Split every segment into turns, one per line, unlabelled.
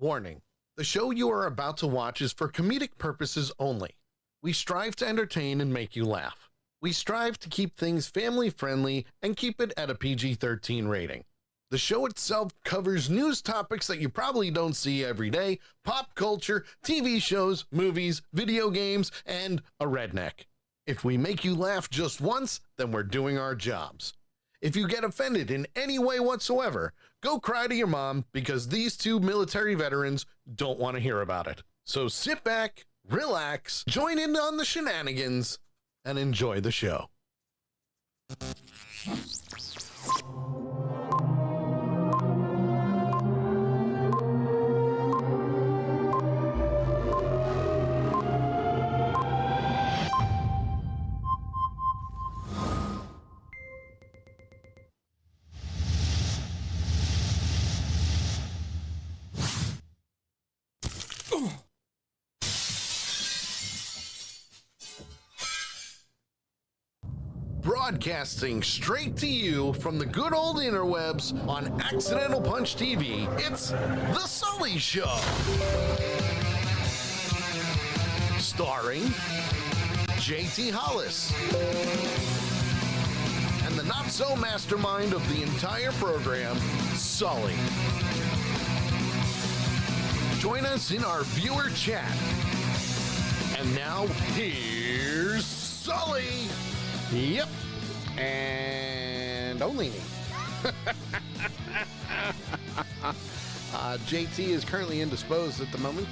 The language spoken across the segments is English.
Warning: the show you are about to watch is for comedic purposes only. We strive to entertain and make you laugh. We strive to keep things family friendly and keep it at a PG-13 rating. The show itself covers news topics that you probably don't see every day, pop culture, TV shows, movies, video games, and a redneck. If we make you laugh just once, then we're doing our jobs. If you get offended in any way whatsoever, go cry to your mom because these two military veterans don't want to hear about it. So sit back, relax, join in on the shenanigans, and enjoy the show. Broadcasting straight to you from the good old interwebs on Accidental Punch TV, it's The Sully Show. Starring JT Hollis and the not-so-mastermind of the entire program, Sully. Join us in our viewer chat. And now, here's Sully. Yep. And only me. JT is currently indisposed at the moment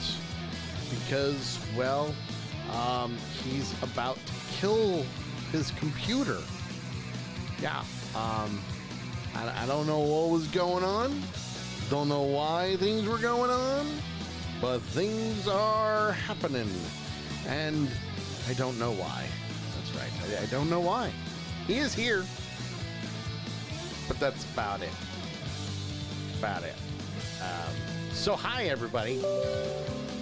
because, well, he's about to kill his computer. Yeah. I don't know what was going on. Don't know why things were going on, but things are happening. And I don't know why. That's right. I don't know why. He is here, but that's about it. So hi, everybody.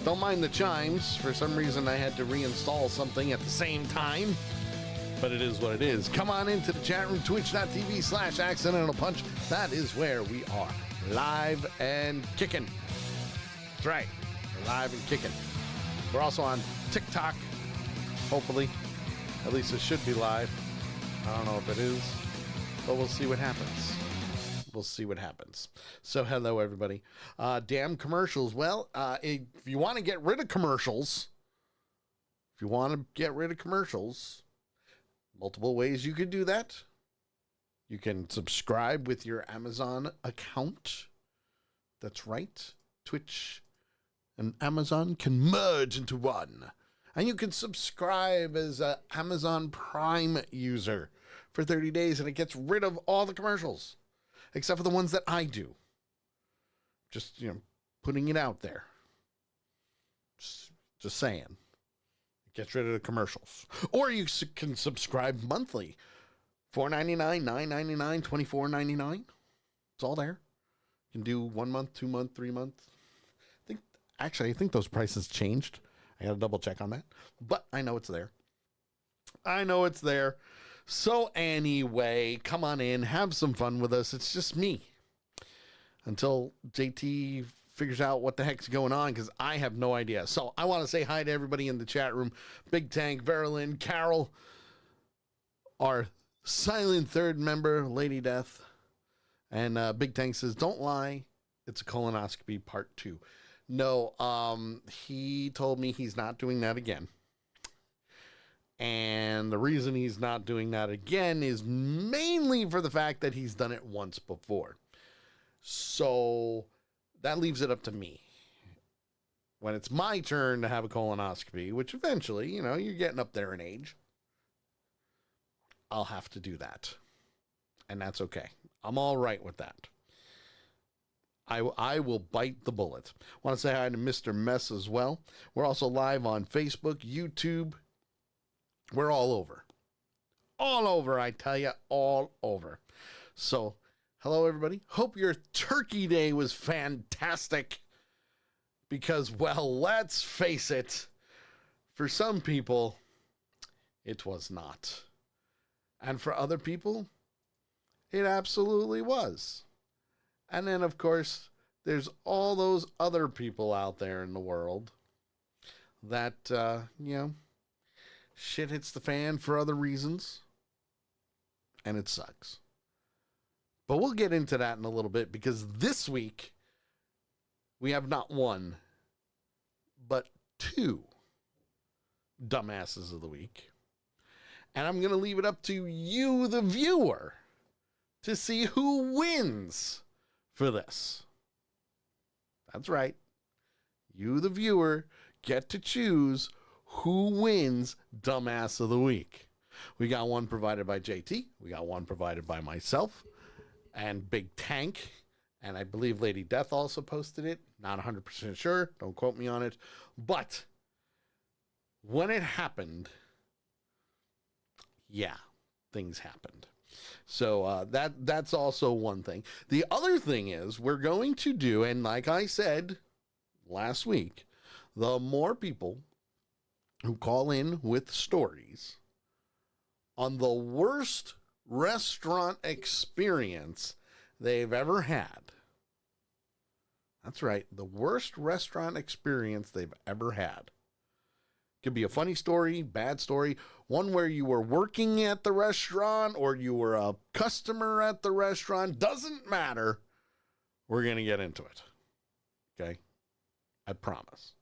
Don't mind the chimes. For some reason, I had to reinstall something at the same time, but it is what it is. Come on into the chat room, twitch.tv/accidental punch. That is where we are, live and kicking. That's right, we're live and kicking. We're also on TikTok, hopefully. At least it should be live. I don't know if it is, but we'll see what happens. We'll see what happens. So hello, everybody. Damn commercials. Well, if you want to get rid of commercials, multiple ways you could do that. You can subscribe with your Amazon account. That's right. Twitch and Amazon can merge into one. And you can subscribe as an Amazon Prime user for 30 days, and it gets rid of all the commercials, except for the ones that I do. Just, putting it out there. Just saying. It gets rid of the commercials. Or you can subscribe monthly. $4.99, $9.99, $24.99. It's all there. You can do 1 month, 2 month, 3 month. I think those prices changed. I got to double check on that, but I know it's there. So anyway, come on in, have some fun with us. It's just me until JT figures out what the heck's going on, because I have no idea. So I want to say hi to everybody in the chat room. Big Tank, Verilyn, Carol, our silent third member, Lady Death. And Big Tank says, don't lie, it's a colonoscopy part 2. No, he told me he's not doing that again. And the reason he's not doing that again is mainly for the fact that he's done it once before. So that leaves it up to me. When it's my turn to have a colonoscopy, which eventually, you're getting up there in age, I'll have to do that. And that's okay. I'm all right with that. I will bite the bullet. Want to say hi to Mr. Mess as well. We're also live on Facebook, YouTube. We're all over. All over, I tell you, all over. So, hello, everybody. Hope your Turkey Day was fantastic. Because, well, let's face it, for some people, it was not. And for other people, it absolutely was. And then, of course, there's all those other people out there in the world that, shit hits the fan for other reasons, and it sucks. But we'll get into that in a little bit, because this week we have not one, but two dumbasses of the week. And I'm going to leave it up to you, the viewer, to see who wins for this. That's right. You, the viewer, get to choose who wins Dumbass of the Week. We got one provided by JT. We got one provided by myself and Big Tank. And I believe Lady Death also posted it. Not 100% sure. Don't quote me on it. But when it happened, yeah, things happened. So that's also one thing. The other thing is we're going to do, and like I said last week, the more people who call in with stories on the worst restaurant experience they've ever had. That's right, the worst restaurant experience they've ever had. Could be a funny story, bad story, one where you were working at the restaurant or you were a customer at the restaurant. Doesn't matter. We're going to get into it. Okay? I promise.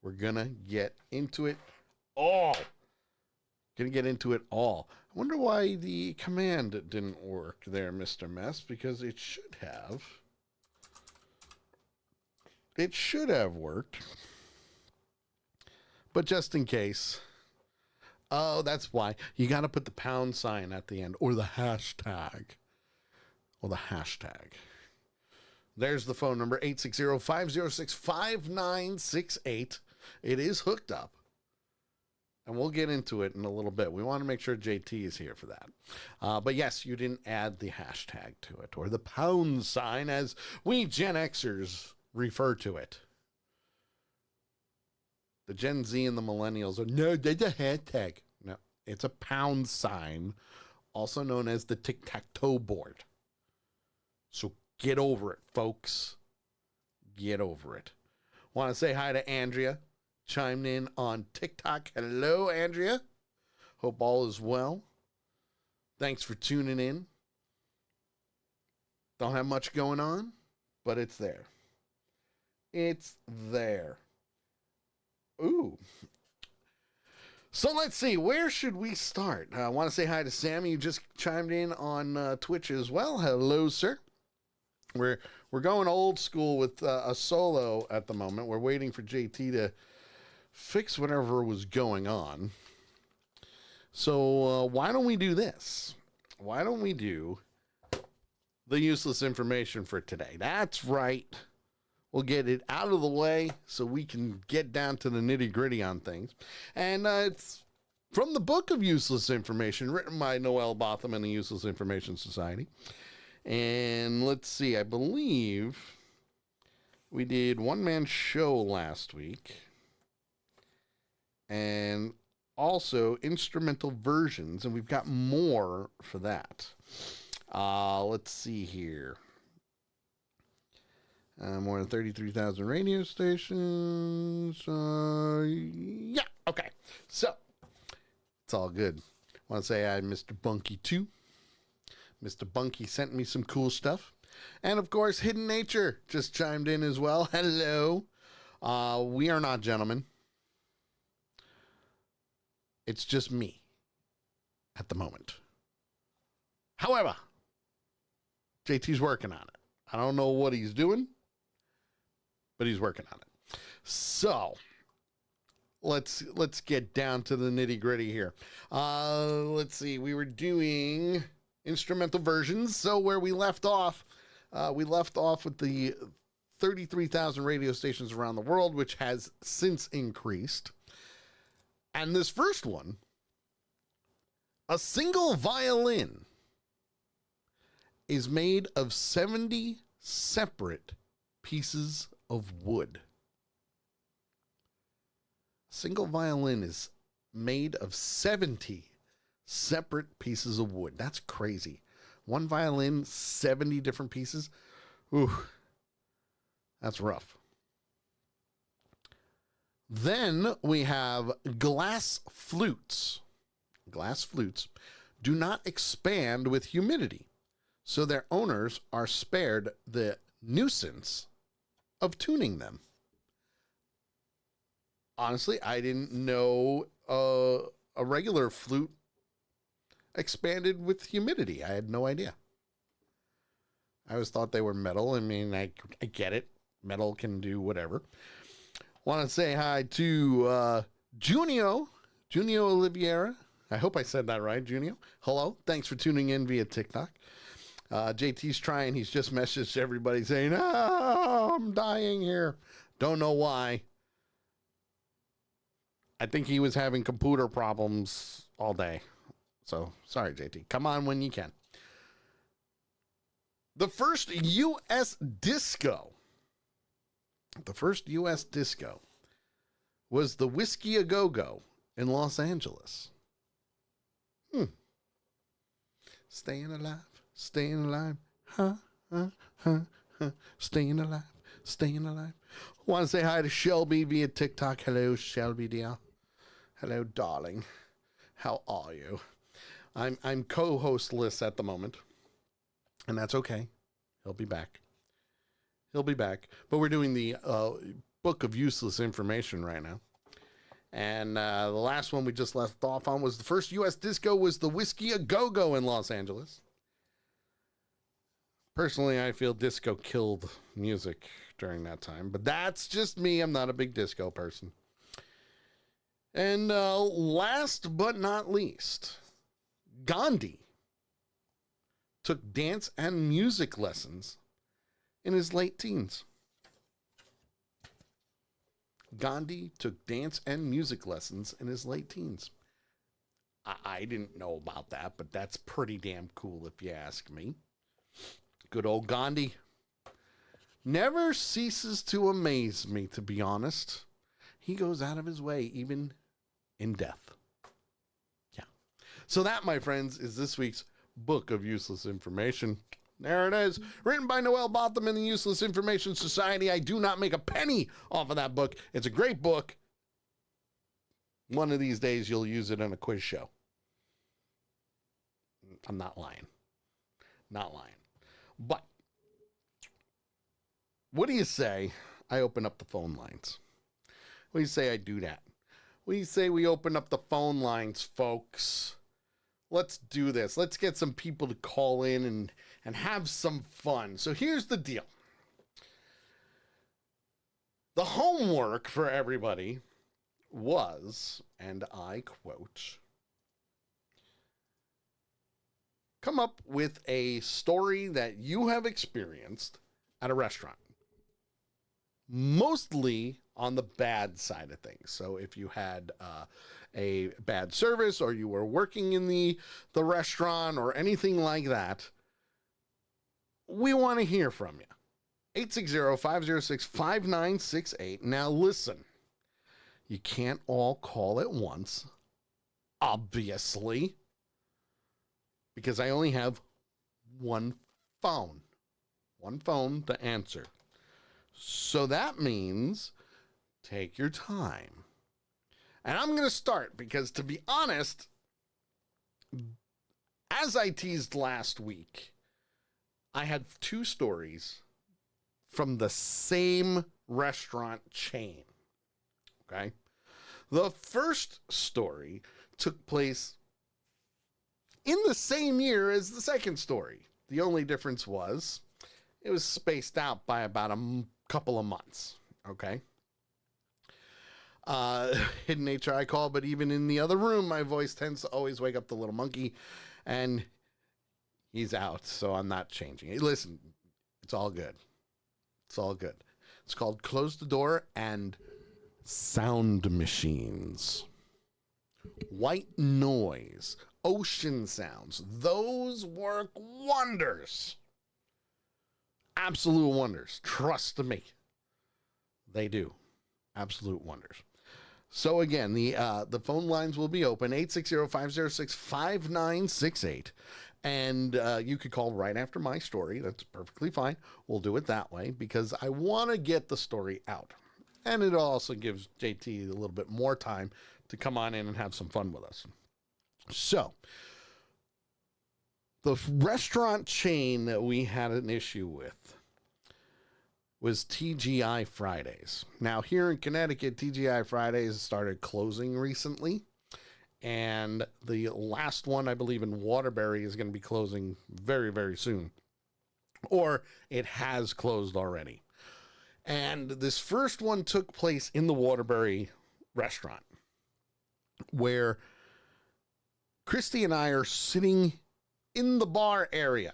We're going to get into it all. Going to get into it all. I wonder why the command didn't work there, Mr. Mess, because it should have. It should have worked. But just in case. Oh, that's why. You got to put the pound sign at the end. Or the hashtag. There's the phone number, 860-506-5968. It is hooked up. And we'll get into it in a little bit. We want to make sure JT is here for that. But yes, you didn't add the hashtag to it. Or the pound sign, as we Gen Xers refer to it. The Gen Z and the millennials are, no, there's a hashtag. No, it's a pound sign, also known as the tic-tac-toe board. So get over it, folks. Get over it. Want to say hi to Andrea, chimed in on TikTok. Hello, Andrea. Hope all is well. Thanks for tuning in. Don't have much going on, but it's there. It's there. Ooh. So let's see. Where should we start? I want to say hi to Sammy, who just chimed in on Twitch as well. Hello, sir. We're going old school with a solo at the moment. We're waiting for JT to fix whatever was going on. So why don't we do this? Why don't we do the useless information for today? That's right. We'll get it out of the way so we can get down to the nitty-gritty on things. And it's from the book of useless information, written by Noel Botham and the Useless Information Society. And let's see, I believe we did one-man show last week. And also instrumental versions, and we've got more for that. Let's see here. More than 33,000 radio stations. Yeah, okay. So, it's all good. Want to say hi, Mr. Bunky, too. Mr. Bunky sent me some cool stuff. And, of course, Hidden Nature just chimed in as well. Hello. We are not gentlemen. It's just me at the moment. However, JT's working on it. I don't know what he's doing, but he's working on it. So let's get down to the nitty gritty here. Let's see. We were doing instrumental versions. So where we left off with the 33,000 radio stations around the world, which has since increased. And this first one, a single violin is made of 70 separate pieces of wood. A single violin is made of 70 separate pieces of wood. That's crazy. One violin, 70 different pieces. Ooh. That's rough. Then we have glass flutes. Glass flutes do not expand with humidity, so their owners are spared the nuisance of tuning them. Honestly, I didn't know a regular flute expanded with humidity. I had no idea. I always thought they were metal. I mean, I get it. Metal can do whatever. Want to say hi to Junio Oliveira. I hope I said that right, Junio. Hello. Thanks for tuning in via TikTok. JT's trying. He's just messaged everybody saying, I'm dying here. Don't know why. I think he was having computer problems all day. So, sorry, JT. Come on when you can. The first U.S. disco was the Whiskey A Go-Go in Los Angeles. Staying alive, staying alive. Want to say hi to Shelby via TikTok. Hello, Shelby dear. Hello, darling. How are you? I'm co-hostless at the moment, and that's okay. He'll be back. But we're doing the Book of Useless Information right now. And the last one we just left off on was the first U.S. disco was the Whiskey A Go-Go in Los Angeles. Personally, I feel disco killed music during that time, but that's just me. I'm not a big disco person. And last but not least, Gandhi took dance and music lessons in his late teens. Gandhi took dance and music lessons in his late teens. I didn't know about that, but that's pretty damn cool if you ask me. Good old Gandhi. Never ceases to amaze me, to be honest. He goes out of his way, even in death. Yeah. So that, my friends, is this week's Book of Useless Information. There it is. Written by Noel Botham and the Useless Information Society. I do not make a penny off of that book. It's a great book. One of these days, you'll use it in a quiz show. I'm not lying. But what do you say I open up the phone lines? What do you say I do that? What do you say we open up the phone lines, folks? Let's do this. Let's get some people to call in and have some fun. So here's the deal. The homework for everybody was, and I quote, come up with a story that you have experienced at a restaurant. Mostly on the bad side of things. So if you had a bad service or you were working in the restaurant or anything like that, we want to hear from you. 860-506-5968. Now listen, you can't all call at once, obviously, because I only have one phone to answer. So that means take your time. And I'm going to start because, to be honest, as I teased last week, I had two stories from the same restaurant chain. Okay? The first story took place in the same year as the second story. The only difference was it was spaced out by about a couple of months. Okay? Hidden HRI call, but even in the other room, my voice tends to always wake up the little monkey, and he's out, so I'm not changing it. Listen, it's all good. It's all good. It's called Close the Door and Sound Machines. White noise, ocean sounds, those work wonders. Absolute wonders. Trust me. They do. Absolute wonders. So again, the phone lines will be open, 860-506-5968. And you could call right after my story. That's perfectly fine. We'll do it that way because I want to get the story out. And it also gives JT a little bit more time to come on in and have some fun with us. So, the restaurant chain that we had an issue with was TGI Fridays. Now, here in Connecticut, TGI Fridays started closing recently. And the last one, I believe, in Waterbury is going to be closing very, very soon. Or it has closed already. And this first one took place in the Waterbury restaurant, where Christy and I are sitting in the bar area.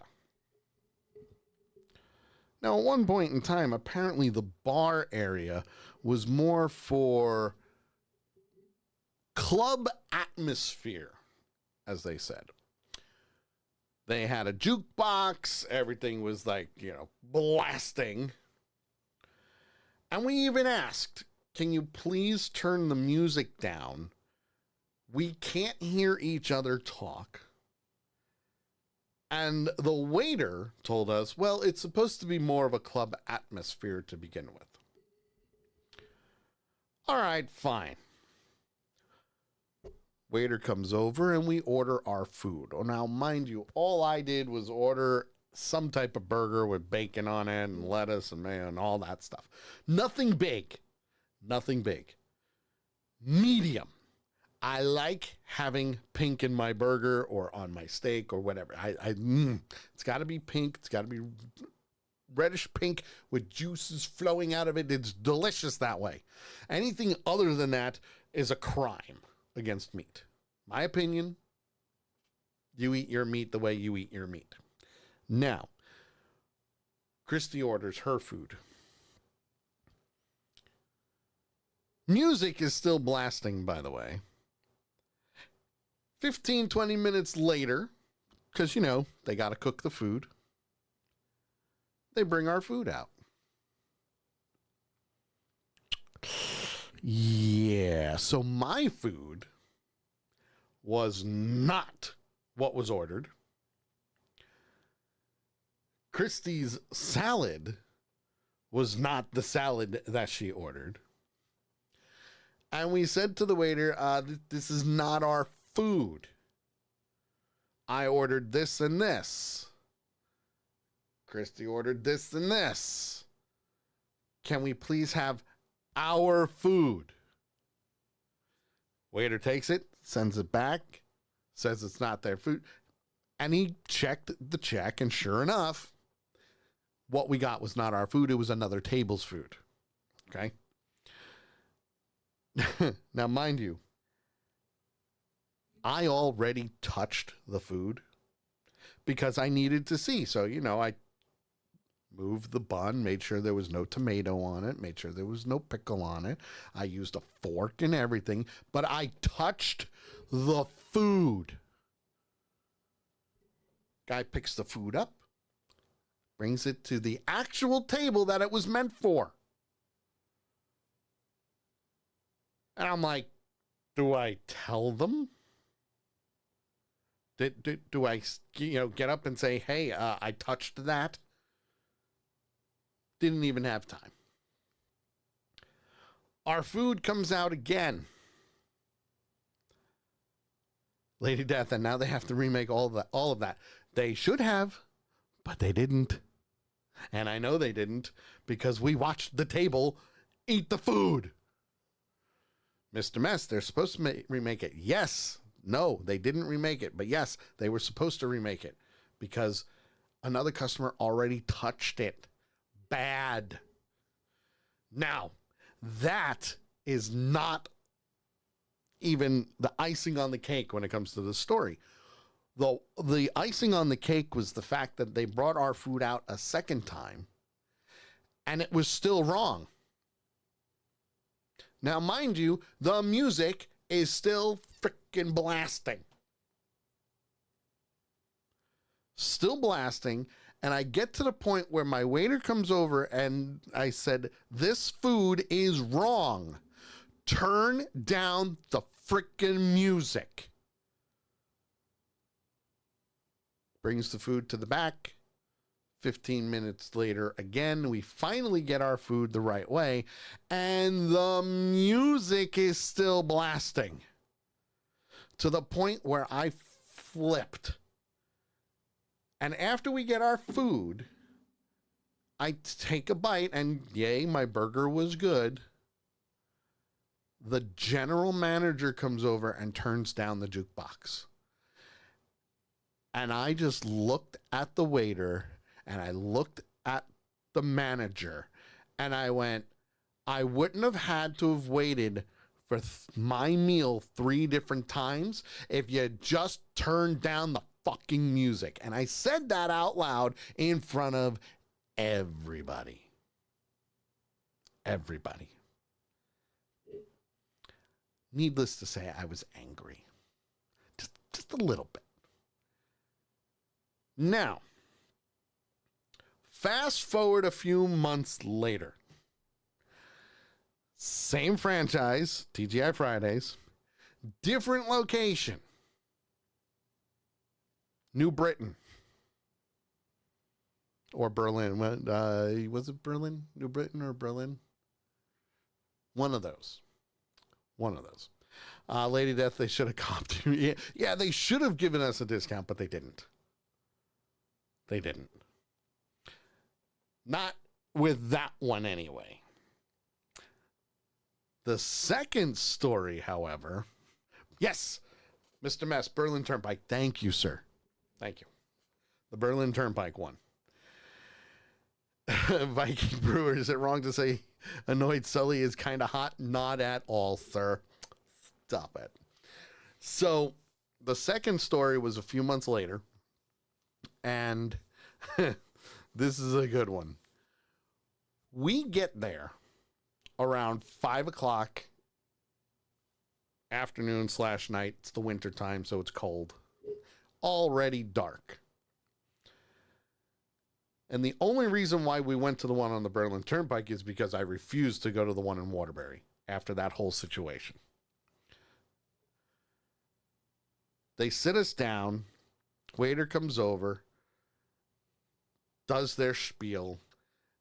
Now, at one point in time, apparently the bar area was more for club atmosphere, as they said. They had a jukebox. Everything was like, blasting. And we even asked, can you please turn the music down? We can't hear each other talk. And the waiter told us, well, it's supposed to be more of a club atmosphere to begin with. All right, fine. Waiter comes over and we order our food. Oh, now, mind you, all I did was order some type of burger with bacon on it and lettuce and mayo and all that stuff. Nothing big. Nothing big. Medium. I like having pink in my burger or on my steak or whatever. It's got to be pink. It's got to be reddish pink with juices flowing out of it. It's delicious that way. Anything other than that is a crime against meat. My opinion, you eat your meat the way you eat your meat. Now, Christy orders her food. Music is still blasting, by the way. 15, 20 minutes later, because, they got to cook the food, they bring our food out. Yeah, so my food was not what was ordered. Christy's salad was not the salad that she ordered. And we said to the waiter, this is not our food. I ordered this and this. Christy ordered this and this. Can we please have our food? Waiter takes it, sends it back, says it's not their food. And he checked the check, and sure enough, what we got was not our food. It was another table's food. Okay? Now, mind you, I already touched the food because I needed to see. So, I moved the bun, made sure there was no tomato on it, made sure there was no pickle on it. I used a fork and everything, but I touched the food. Guy picks the food up, brings it to the actual table that it was meant for. And I'm like, do I tell them? Do I, get up and say, hey, I touched that? Didn't even have time. Our food comes out again. Lady Death, and now they have to remake all of that. They should have, but they didn't. And I know they didn't because we watched the table eat the food. Mr. Mess, they're supposed to remake it. Yes. No, they didn't remake it. But yes, they were supposed to remake it because another customer already touched it. Bad. Now, that is not even the icing on the cake when it comes to the story. The icing on the cake was the fact that they brought our food out a second time and it was still wrong. Now, mind you, the music is still freaking blasting. Still blasting. And I get to the point where my waiter comes over and I said, this food is wrong. Turn down the freaking music. brings the food to the back. 15 minutes later, again, we finally get our food the right way, and the music is still blasting to the point where I flipped. And after we get our food, I take a bite, and yay, my burger was good. The general manager comes over and turns down the jukebox. And I just looked at the waiter, and I looked at the manager, and I went, I wouldn't have had to have waited for my meal 3 different times if you just turned down the fucking music. And I said that out loud in front of everybody. Everybody. Needless to say, I was angry. Just a little bit. Now, fast forward a few months later. Same franchise, TGI Fridays, different location. New Britain. Or Berlin. Was it Berlin? New Britain or Berlin? One of those. Lady Death, they should have comped. Yeah, they should have given us a discount, but they didn't. Not with that one anyway. The second story, however, yes, Mr. Mess, Berlin Turnpike. Thank you, sir. Thank you. The Berlin Turnpike one. Viking Brewer, is it wrong to say annoyed Sully is kind of hot? Not at all, sir. Stop it. So the second story was a few months later, and this is a good one. We get there around 5 o'clock afternoon / night. It's the winter time, so it's cold. Already dark. And the only reason why we went to the one on the Berlin Turnpike is because I refused to go to the one in Waterbury after that whole situation. They sit us down. Waiter comes over, does their spiel.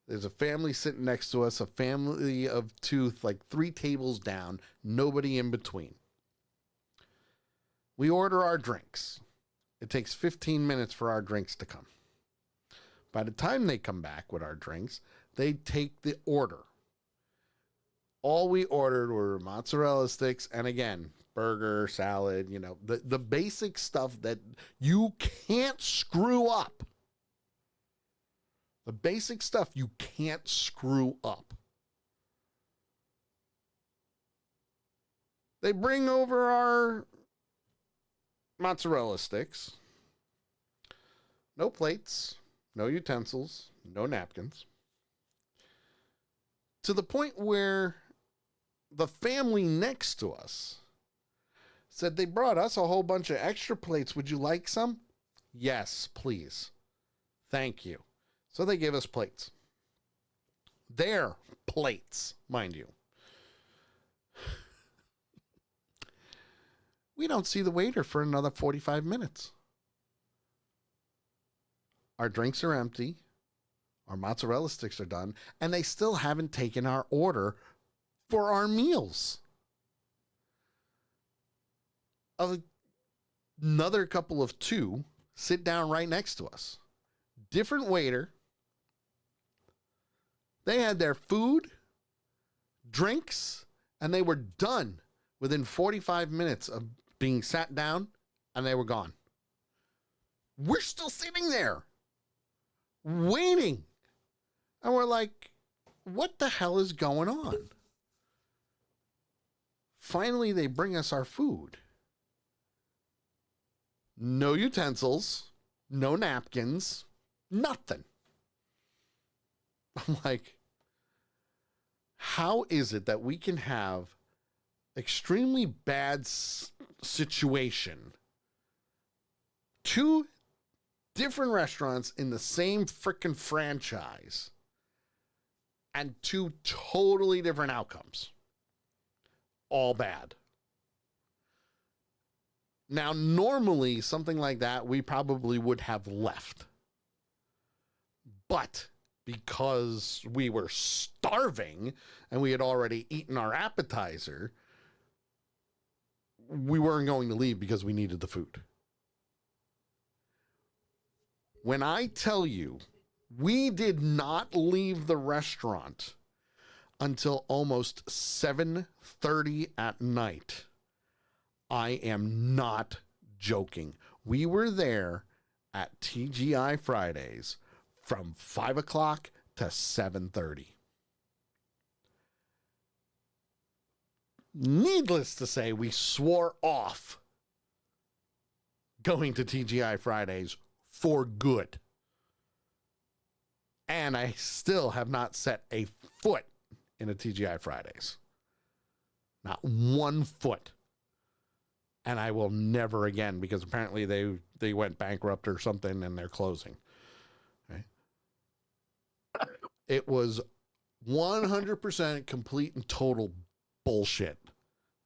There's a family sitting next to us, a family of 2, like 3 tables down, nobody in between. We order our drinks. It takes 15 minutes for our drinks to come. By the time they come back with our drinks, they take the order. All we ordered were mozzarella sticks and, again, burger, salad, the basic stuff that you can't screw up. The basic stuff you can't screw up. They bring over our mozzarella sticks. No plates, no utensils, no napkins. To the point where the family next to us said they brought us a whole bunch of extra plates. Would you like some? Yes, please. Thank you. So they gave us plates. Their plates, mind you. We don't see the waiter for another 45 minutes. Our drinks are empty. Our mozzarella sticks are done. And they still haven't taken our order for our meals. Another couple of 2 sit down right next to us. Different waiter. They had their food, drinks, and they were done within 45 minutes of being sat down, and they were gone. We're still sitting there, waiting. And we're like, what the hell is going on? Finally, they bring us our food. No utensils, no napkins, nothing. I'm like, how is it that we can have extremely bad situation, 2 different restaurants in the same freaking franchise, and 2 totally different outcomes? All bad. Now, normally, something like that, we probably would have left. But because we were starving and we had already eaten our appetizer, we weren't going to leave because we needed the food. When I tell you, we did not leave the restaurant until almost 7:30 at night. I am not joking. We were there at TGI Fridays from 5 o'clock to 7:30. Needless to say, we swore off going to TGI Fridays for good. And I still have not set a foot in a TGI Fridays. Not 1 foot. And I will never again, because apparently they went bankrupt or something and they're closing. Okay. It was 100% complete and total bullshit.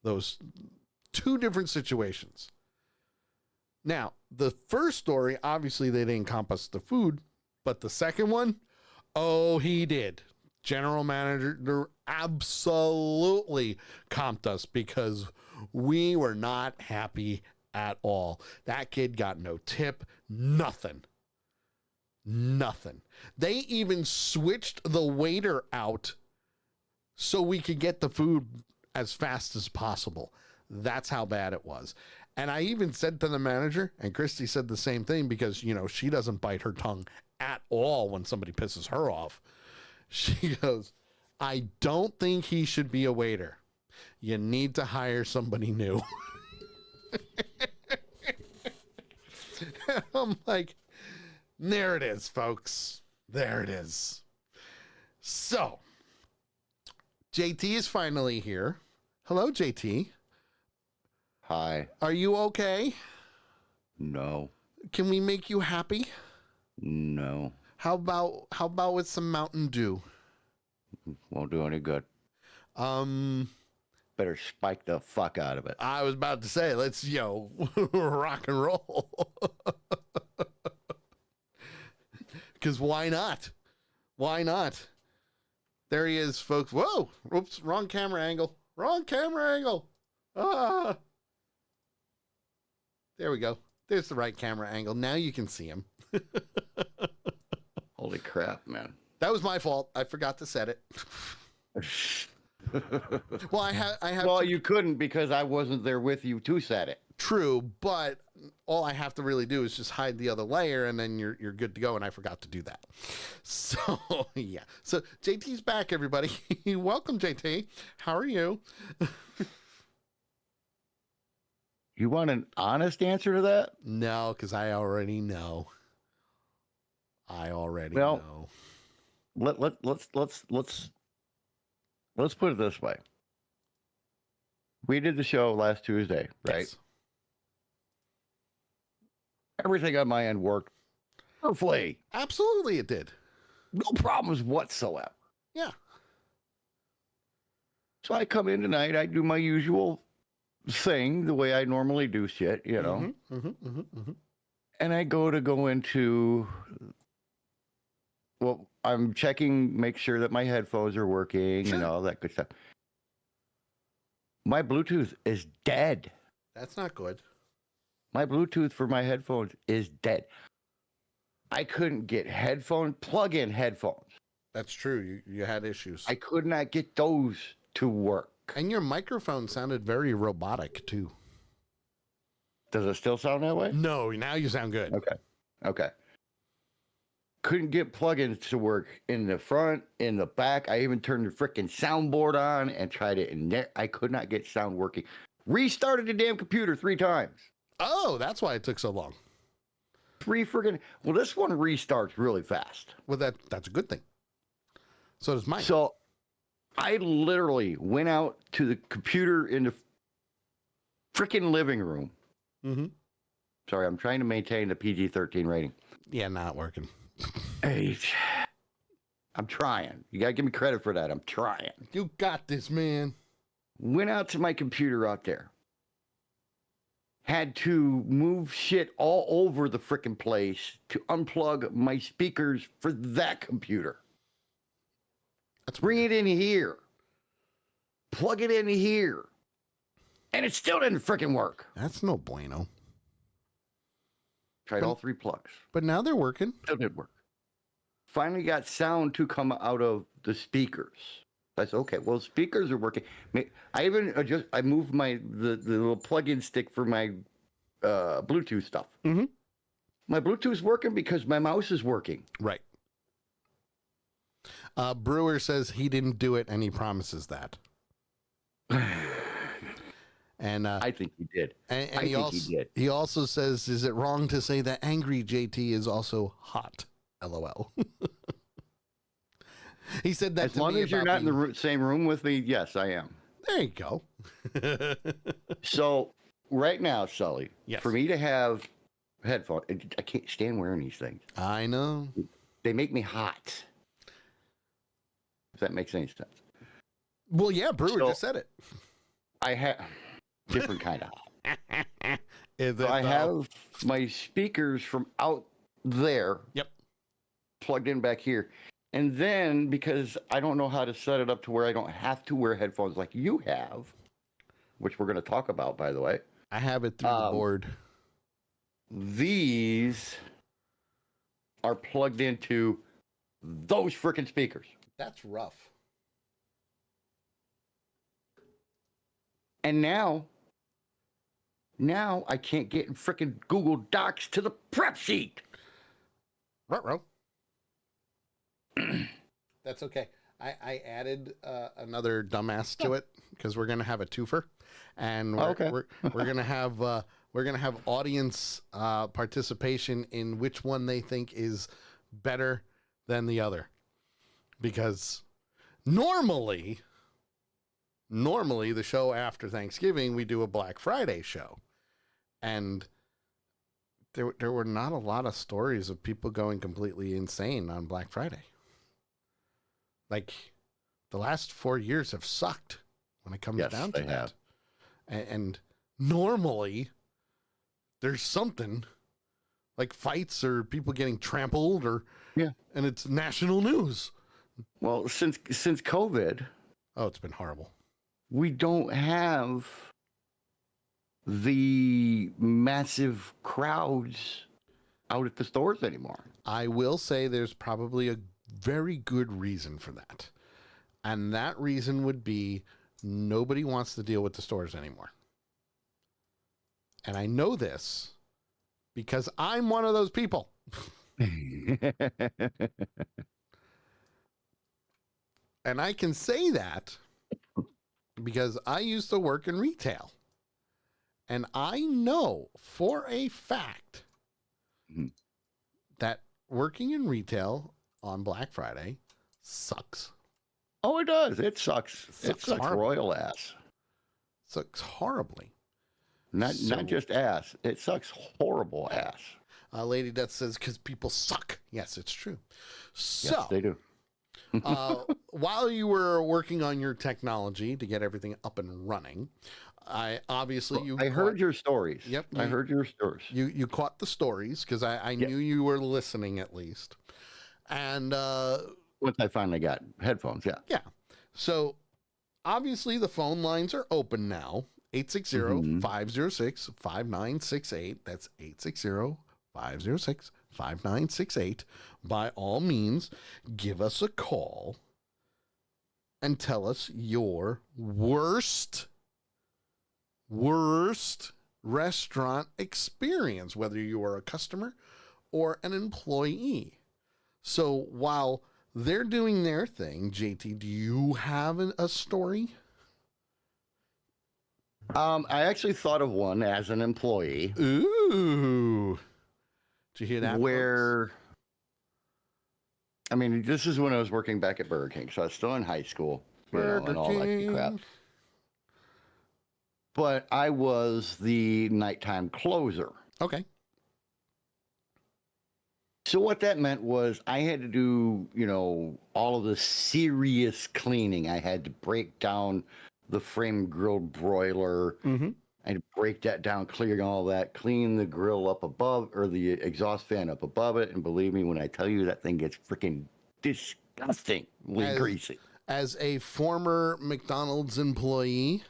Those 2 different situations. Now, the first story, obviously they didn't encompass the food, but the second one, oh, he did. General manager absolutely comped us because we were not happy at all. That kid got no tip, nothing. Nothing. They even switched the waiter out so we could get the food as fast as possible. That's how bad it was. And I even said to the manager, and Christy said the same thing because, you know, she doesn't bite her tongue at all when somebody pisses her off. She goes, I don't think he should be a waiter. You need to hire somebody new. I'm like, there it is, folks. There it is. So, JT is finally here. Hello, JT.
Hi.
Are you okay?
No.
Can we make you happy?
No.
How about with some Mountain Dew?
Won't do any good. Better spike the fuck out of it.
I was about to say, let's, rock and roll. Because why not? Why not? There he is, folks. Whoa! Oops, wrong camera angle. Wrong camera angle. Ah! There we go. There's the right camera angle. Now you can see him.
Holy crap, man.
That was my fault. I forgot to set it. Well, I have.
Well, you couldn't because I wasn't there with you to set it.
True, but all I have to really do is just hide the other layer, and then you're good to go. And I forgot to do that. So yeah. So JT's back, everybody. Welcome, JT. How are you?
You want an honest answer to that?
No, because I already know. Know.
Let's put it this way. We did the show last Tuesday, right?
Yes.
Everything on my end worked perfectly.
Absolutely, it did.
No problems whatsoever.
Yeah.
So I come in tonight. I do my usual thing, the way I normally do shit, you know. And I go into, well, I'm checking, make sure that my headphones are working and all that good stuff. My Bluetooth is dead.
That's not good.
My Bluetooth for my headphones is dead. I couldn't get plug-in headphones.
That's true. You had issues.
I could not get those to work.
And your microphone sounded very robotic, too.
Does it still sound that way?
No, now you sound good.
Okay. Couldn't get plugins to work in the front, in the back. I even turned the freaking soundboard on and tried it, and I could not get sound working. Restarted the damn computer 3 times.
Oh, that's why it took so long.
Well, this one restarts really fast.
Well, that's a good thing. So does mine.
So I literally went out to the computer in the freaking living room. Sorry, I'm trying to maintain the PG-13 rating.
Yeah, not working.
Hey, I'm trying. You got to give me credit for that. I'm trying.
You got this, man.
Went out to my computer out there. had to move shit all over the frickin' place to unplug my speakers for that computer.
Let's
bring it in here. Plug it in here. And it still didn't frickin' work.
That's no bueno.
Tried all 3 plugs.
But now they're working.
Still didn't work. Finally got sound to come out of the speakers. I said, okay, well, speakers are working. I even I moved the little plug-in stick for my Bluetooth stuff.
Mm-hmm.
My Bluetooth's working because my mouse is working.
Right. Brewer says he didn't do it, and he promises that. And
I think he did.
And he also says, is it wrong to say that angry JT is also hot? LOL. He said that
as long as you're not in the same room with me, yes, I am.
There you go.
So right now, Sully,
yes.
For me to have headphones, I can't stand wearing these things.
I know.
They make me hot. If that makes any sense.
Well, yeah, Brewer just said it.
I have different kind of hot.
So
I have my speakers from out there.
Yep.
Plugged in back here. And then, because I don't know how to set it up to where I don't have to wear headphones like you have, which we're going to talk about, by the way.
I have it through the board.
These are plugged into those freaking speakers.
That's rough.
And now I can't get in freaking Google Docs to the prep sheet.
Ruh-roh. That's okay. I added another dumbass to it because we're gonna have a twofer, and we're gonna have audience participation in which one they think is better than the other, because normally the show after Thanksgiving we do a Black Friday show, and there were not a lot of stories of people going completely insane on Black Friday. Like, the last 4 years have sucked when it comes down to that. And normally, there's something like fights or people getting trampled, and it's national news.
Well, since COVID,
it's been horrible.
We don't have the massive crowds out at the stores anymore.
I will say there's probably a very good reason for that. And that reason would be nobody wants to deal with the stores anymore. And I know this because I'm one of those people. And I can say that because I used to work in retail. And I know for a fact that working in retail on Black Friday sucks.
Oh, it does. It sucks. It sucks royal ass.
Sucks horribly.
Not just ass. It sucks horrible ass.
Lady Death says, because people suck. Yes, it's true. So,
yes, they do.
While you were working on your technology to get everything up and running, I heard your stories.
Yep. I heard your stories.
You caught the stories because I knew you were listening at least. And
once I finally got headphones,
yeah. So obviously the phone lines are open now. 860-506-5968. That's 860-506-5968. By all means, give us a call and tell us your worst restaurant experience, whether you are a customer or an employee. So while they're doing their thing, JT, do you have a story?
I actually thought of one as an employee.
Ooh. Did you hear that?
Where, I mean, this is when I was working back at Burger King, so I was still in high school, and all that crap. But I was the nighttime closer.
Okay.
So what that meant was I had to do, all of the serious cleaning. I had to break down the frame grilled broiler, I had to break that down, clear all that, clean the grill up above, or the exhaust fan up above it. And believe me, when I tell you that thing gets freaking disgustingly greasy.
As a former McDonald's employee,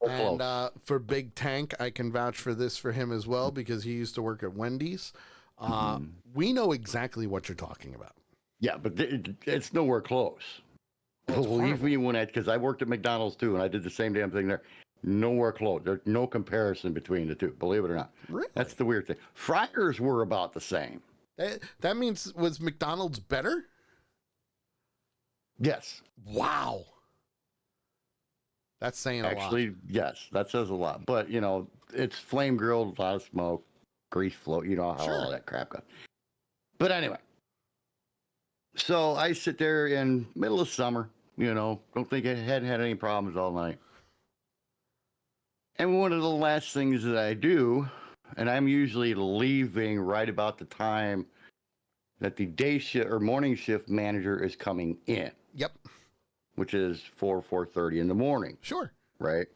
and for Big Tank, I can vouch for this for him as well because he used to work at Wendy's. We know exactly what you're talking about.
Yeah, but it's nowhere close. Believe me, because I worked at McDonald's too, and I did the same damn thing there. Nowhere close. There's no comparison between the two, believe it or not.
Really?
That's the weird thing. Fryers were about the same.
That means, was McDonald's better?
Yes.
Wow. That's saying a lot.
Actually, yes, that says a lot. But, you know, it's flame grilled, a lot of smoke, grease float, you know how all that crap goes. But anyway, so I sit there in middle of summer, you know, don't think I hadn't had any problems all night. And one of the last things that I do, and I'm usually leaving right about the time that the day shift or morning shift manager is coming in.
Yep.
Which is 4:30 in the morning.
Sure.
Right.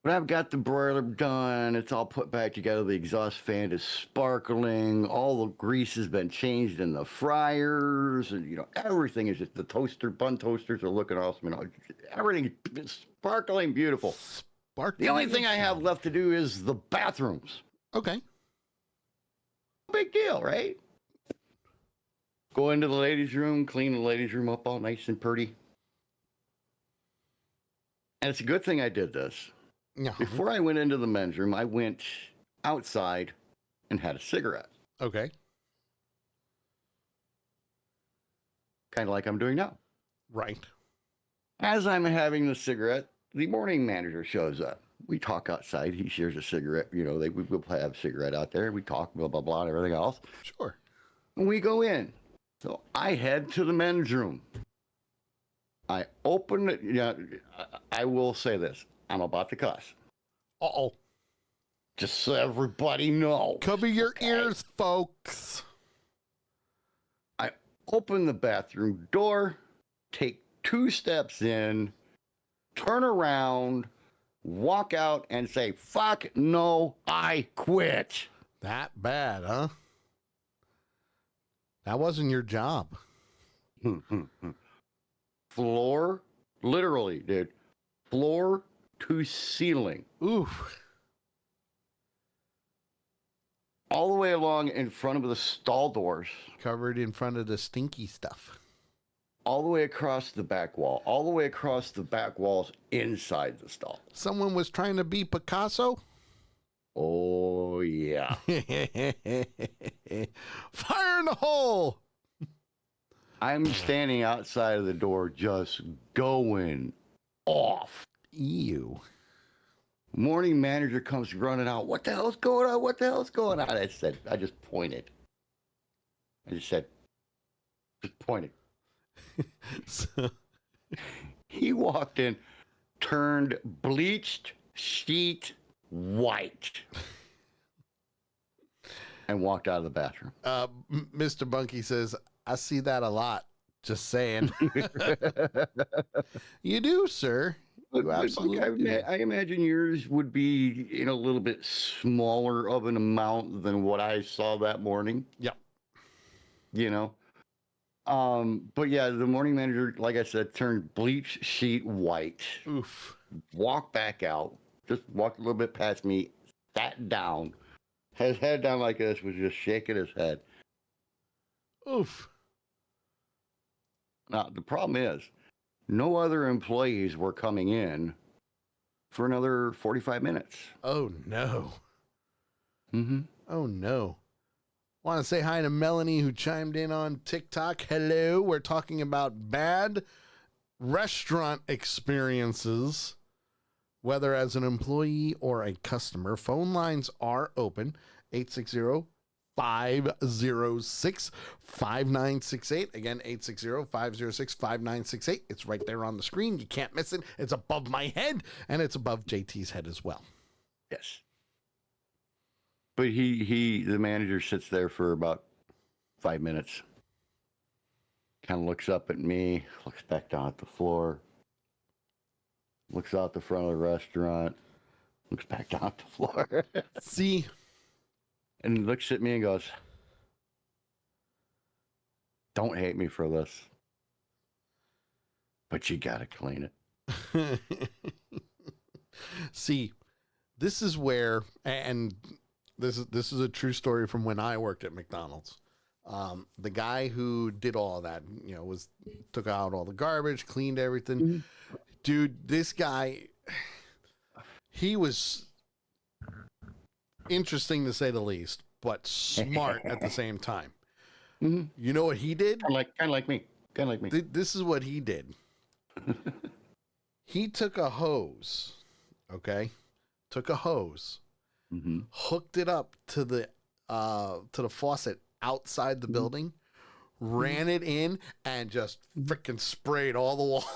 But I've got the broiler done. It's all put back together. The exhaust fan is sparkling. All the grease has been changed in the fryers. And, you know, everything is just, the bun toasters are looking awesome. You know, everything is sparkling beautiful. The only thing I have left to do is the bathrooms.
Okay.
Big deal, right? Go into the ladies' room, clean the ladies' room up all nice and pretty. And it's a good thing I did this.
Yeah.
Before I went into the men's room, I went outside and had a cigarette.
Okay.
Kind of like I'm doing now.
Right.
As I'm having the cigarette, the morning manager shows up. We talk outside. He shares a cigarette. You know, we'll have a cigarette out there. We talk, blah, blah, blah, and everything else.
Sure.
And we go in. So I head to the men's room. I open it. Yeah, I will say this. I'm about to cuss.
Uh-oh.
Just so everybody know.
Cover your ears, folks.
I open the bathroom door, take 2 steps in, turn around, walk out, and say, fuck no, I quit.
That bad, huh? That wasn't your job.
Floor, literally, dude. Floor to ceiling.
Oof.
All the way along in front of the stall doors.
Covered in front of the stinky stuff.
All the way across the back wall. All the way across the back walls inside the stall.
Someone was trying to be Picasso?
Oh, yeah.
Fire in the hole!
I'm standing outside of the door just going off.
Ew.
Morning manager comes running out. What the hell's going on? What the hell's going on? I just pointed. I just said, just pointed.
So,
he walked in, turned bleached sheet white, and walked out of the bathroom.
Mr. Bunky says, I see that a lot. Just saying. You do, sir. You absolutely do.
I imagine yours would be in a little bit smaller of an amount than what I saw that morning.
Yep.
You know? But yeah, the morning manager, like I said, turned bleach sheet white.
Oof.
Walked back out, just walked a little bit past me, sat down, his head down like this, was just shaking his head.
Oof.
Now, the problem is, no other employees were coming in for another 45 minutes.
Oh, no.
Mm-hmm.
Oh, no. Want to say hi to Melanie, who chimed in on TikTok. Hello. We're talking about bad restaurant experiences, whether as an employee or a customer. Phone lines are open. 860-506-5968. Again, 860-506-5968. It's right there on the screen. You can't miss it. It's above my head, and it's above JT's head as well.
Yes. But the manager sits there for about 5 minutes. Kind of looks up at me, looks back down at the floor, looks out the front of the restaurant, Looks back down at the floor.
See,
And he looks at me and goes, don't hate me for this, but you got to clean it.
see, this is where, and this is a true story from when I worked at McDonald's. The guy who did all of that, you know, took out all the garbage, cleaned everything.
Mm-hmm.
Dude, this guy, he was interesting to say the least, but smart at the same time.
Mm-hmm.
You know what he did?
Kind of like me.
This is what he did. He took a hose, okay?
Mm-hmm.
Hooked it up to the faucet outside the building, ran it in, and just freaking sprayed all the walls.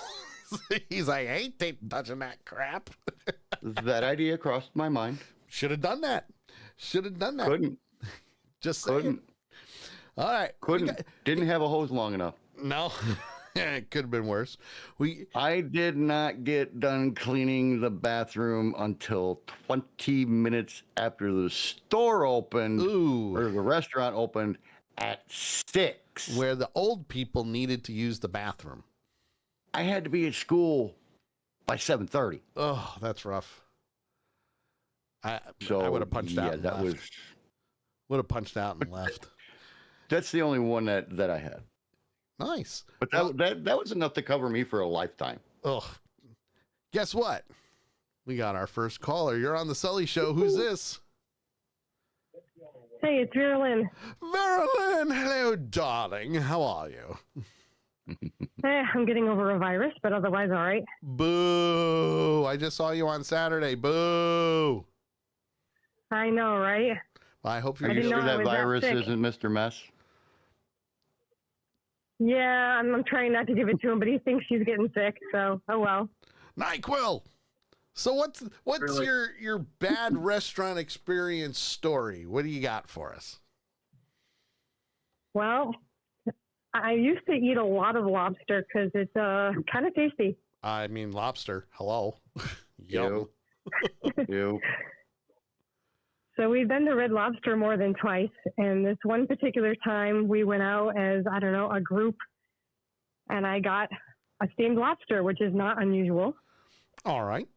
He's like, I ain't touching that crap.
That idea crossed my mind.
Should have done that.
Couldn't.
Just saying.
Couldn't.
All right.
Didn't have a hose long enough.
No. It could have been worse.
I did not get done cleaning the bathroom until 20 minutes after the store opened, or the restaurant opened at 6.
Where the old people needed to use the bathroom.
I had to be at school by 7:30.
Oh, that's rough. I
So
would have punched out.
Yeah,
and left. Would have punched out and left.
That's the only one that I had.
Nice.
But that was enough to cover me for a lifetime.
Oh, guess what? We got our first caller. You're on the Sully Show. Who's this?
Hey, it's Vera Lynn.
Vera Lynn, hello, darling. How are you?
I'm getting over a virus, but otherwise all right.
Boo. I just saw you on Saturday. Boo.
I know, right?
Well, I hope
Are
you're
you
didn't
sure
know I
that
was that
virus
sick.
isn't Mr. Mess?
Yeah, I'm trying not to give it to him, but he thinks he's getting sick, so oh well.
NyQuil. So what's
Really?
your bad restaurant experience story? What do you got for us?
Well, I used to eat a lot of lobster because it's kind of tasty.
I mean, lobster. Hello. Yum.
Ew.
So we've been to Red Lobster more than twice, and this one particular time we went out as, I don't know, a group, and I got a steamed lobster, which is not unusual.
All right.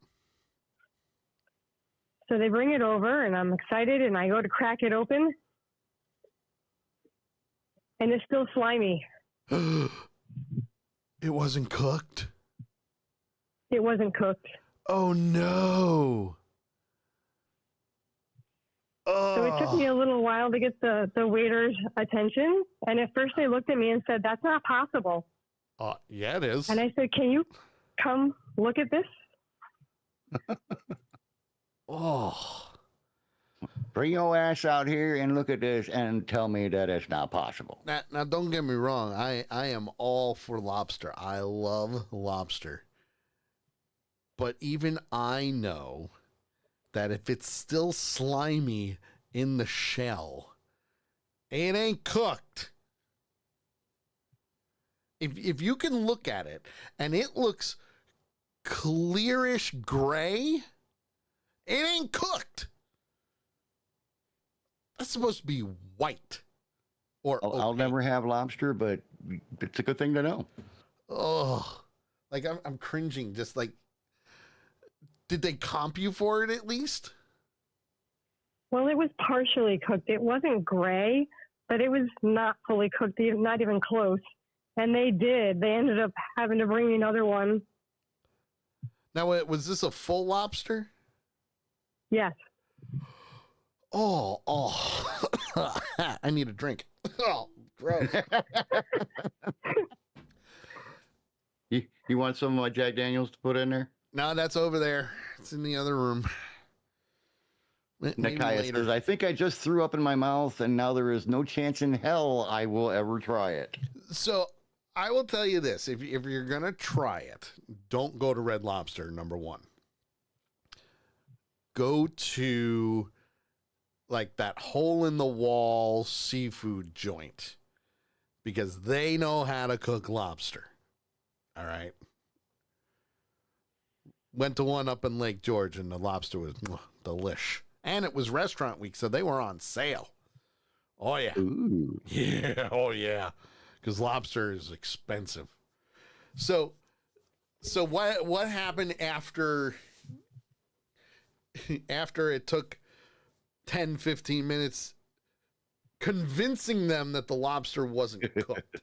So they bring it over, and I'm excited, and I go to crack it open, and it's still slimy.
It wasn't cooked.
It wasn't cooked.
Oh no.
So it took me a little while to get the waiter's attention. And at first they looked at me and said, that's not possible.
Yeah, it is.
And I said, can you come look at this?
Oh.
Bring your ass out here and look at this and tell me that it's not possible.
Now don't get me wrong. I am all for lobster. I love lobster. But even I know that if it's still slimy in the shell, it ain't cooked. If you can look at it and it looks clearish gray, it ain't cooked. That's supposed to be white. Or
I'll never have lobster, but it's a good thing to know.
Oh, like I'm cringing. Just like, did they comp you for it at least?
Well, it was partially cooked. It wasn't gray, but it was not fully cooked, not even close. And they did. They ended up having to bring me another one.
Now, was this a full lobster?
Yes.
Oh, I need a drink. Oh, gross.
You want some of my Jack Daniels to put in there?
No, that's over there. It's in the other room. Maybe
Nikaya
later.
says, I think I just threw up in my mouth and now there is no chance in hell I will ever try it.
So I will tell you this. If you're going to try it, don't go to Red Lobster, number one. Go to like that hole in the wall seafood joint because they know how to cook lobster. All right. Went to one up in Lake George and the lobster was Delish. And it was restaurant week, so they were on sale. Oh, yeah.
Ooh.
Yeah. Oh, yeah. Because lobster is expensive. So what happened after it took 10, 15 minutes convincing them that the lobster wasn't cooked?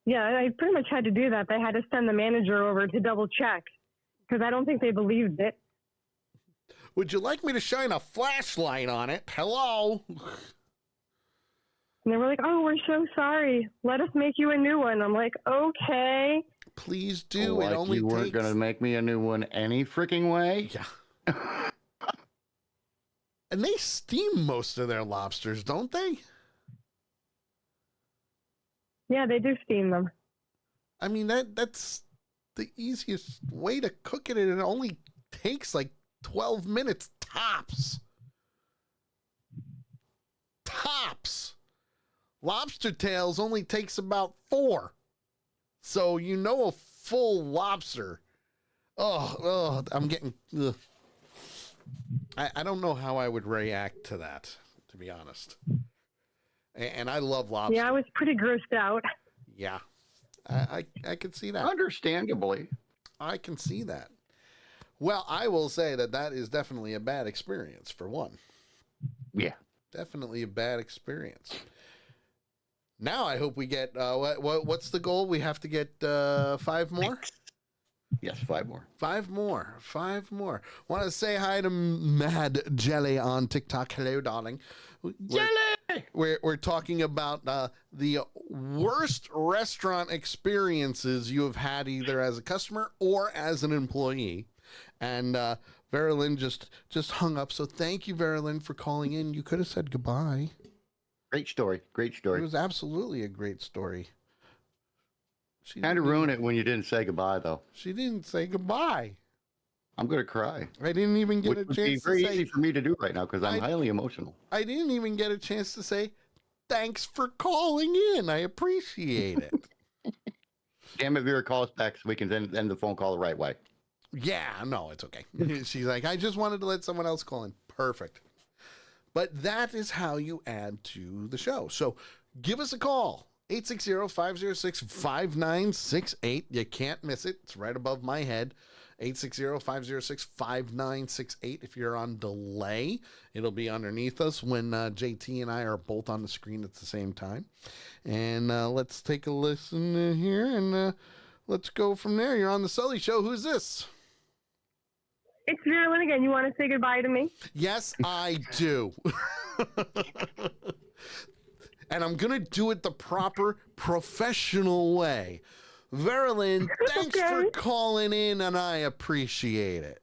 Yeah, I pretty much had to do that. They had to send the manager over to double check because I don't think they believed it.
Would you like me to shine a flashlight on it? Hello?
And they were like, "Oh, we're so sorry. Let us make you a new one." I'm like, "Okay."
Please do.
Like
it only
you weren't
takes...
going to make me a new one any freaking way?
Yeah. And they steam most of their lobsters, don't they?
Yeah, they do steam them.
I mean, that's the easiest way to cook it, and it only takes like 12 minutes tops. Tops. Lobster tails only takes about 4. So you know a full lobster. Oh, I'm getting... Ugh. I don't know how I would react to that, to be honest. And I love lobster.
Yeah, I was pretty grossed out.
Yeah. I can see that.
Understandably.
I can see that. Well, I will say that is definitely a bad experience, for one.
Yeah.
Definitely a bad experience. Now I hope we get, what's the goal? We have to get 5 more?
Yes, 5 more.
5 more. 5 more. Want to say hi to Mad Jelly on TikTok. Hello, darling.
Jelly!
We're talking about the worst restaurant experiences you have had either as a customer or as an employee. And Verilyn just hung up. So thank you, Verilyn, for calling in. You could have said goodbye.
Great story. Great story.
It was absolutely a great story.
Kind of ruined it when you didn't say goodbye, though.
She didn't say goodbye.
I'm going to cry.
I didn't even get a
Which would
chance
be
to
very
say...
easy for me to do right now because I'm highly emotional.
I didn't even get a chance to say, thanks for calling in. I appreciate it.
Damn it, Vera, call us back so we can end the phone call the right way.
Yeah, no, it's okay. She's like, I just wanted to let someone else call in. Perfect. But that is how you add to the show. So give us a call. 860-506-5968. You can't miss it. It's right above my head. 860-506-5968. If you're on delay, it'll be underneath us when JT and I are both on the screen at the same time. And let's take a listen here, and let's go from there. You're on the Sully Show. Who's this?
It's Verilyn again. You want to say goodbye to me?
Yes, I do. And I'm going to do it the proper professional way. Verilyn, thanks for calling in, and I appreciate it.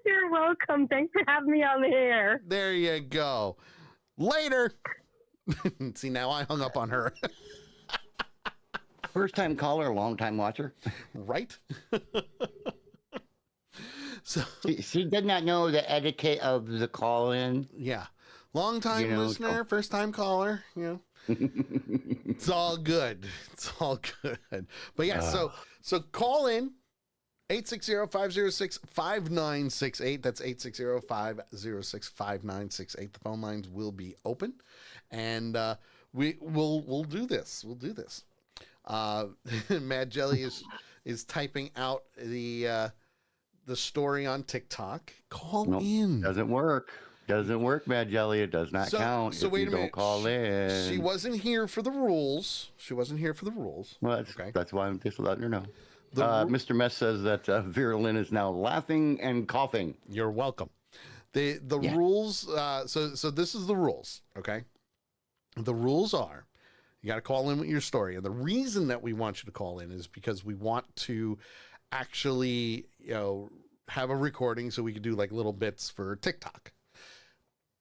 You're welcome. Thanks for having me on the air.
There you go. Later. See, now I hung up on her.
First time caller, long time watcher.
Right? So
she did not know the etiquette of the call in.
Yeah. Long time listener, first time caller, It's all good. It's all good. But yeah, so call in 860-506-5968. That's 860-506-5968. The phone lines will be open, and we'll do this. We'll do this. Mad Jelly is typing out the story on TikTok. Call in.
Doesn't work. Doesn't work, Mad Jelly. It does not count.
So
if
wait
you
a minute.
Don't call in.
She wasn't here for the rules.
Well, that's why I'm just letting her know. Mr. Mess says that Verilyn is now laughing and coughing.
You're welcome. The rules. So this is the rules. Okay. The rules are, you got to call in with your story, and the reason that we want you to call in is because we want to actually, have a recording so we can do like little bits for TikTok,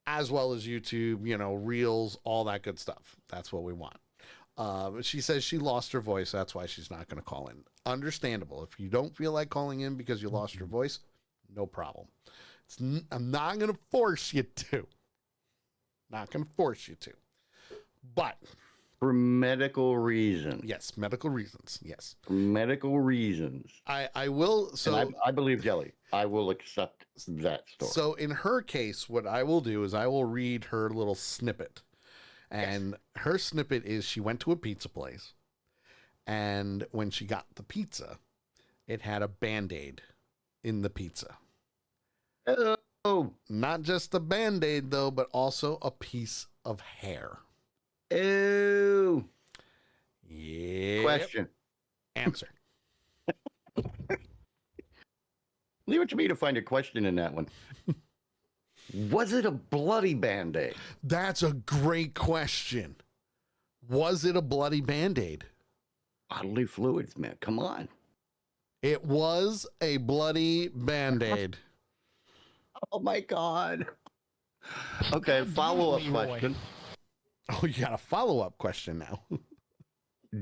as well as YouTube, Reels, all that good stuff. That's what we want. She says she lost her voice. That's why she's not going to call in. Understandable. If you don't feel like calling in because you lost your voice, no problem. I'm not going to force you to. Not going to force you to. But
For medical reasons.
Yes, medical reasons. Yes.
For medical reasons.
I will. So
And I believe Jelly. I will accept that story.
So in her case, what I will do is I will read her little snippet. And her snippet is she went to a pizza place. And when she got the pizza, it had a Band-Aid in the pizza.
Oh.
Not just a Band-Aid, though, but also a piece of hair.
Ew.
Yeah.
Question.
Answer.
Leave it to me to find a question in that one. Was it a bloody Band-Aid?
That's a great question. Was it a bloody Band-Aid?
Bodily fluids, man. Come on.
It was a bloody Band-Aid.
Oh, my God. Okay, follow-up question.
Oh, you got a follow-up question now.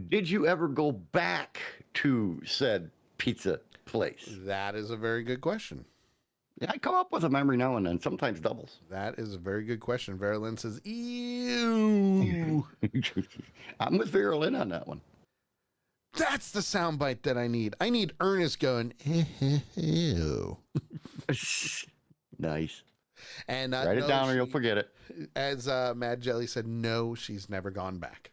Did you ever go back to said pizza place?
That is a very good question.
Yeah, I come up with a memory now and then, sometimes doubles.
That is a very good question. Vera Lynn says, ew.
I'm with Vera Lynn on that one.
That's the soundbite that I need. I need Ernest going, ew.
Nice.
And
write it down or you'll forget it.
As Mad Jelly said, no, she's never gone back.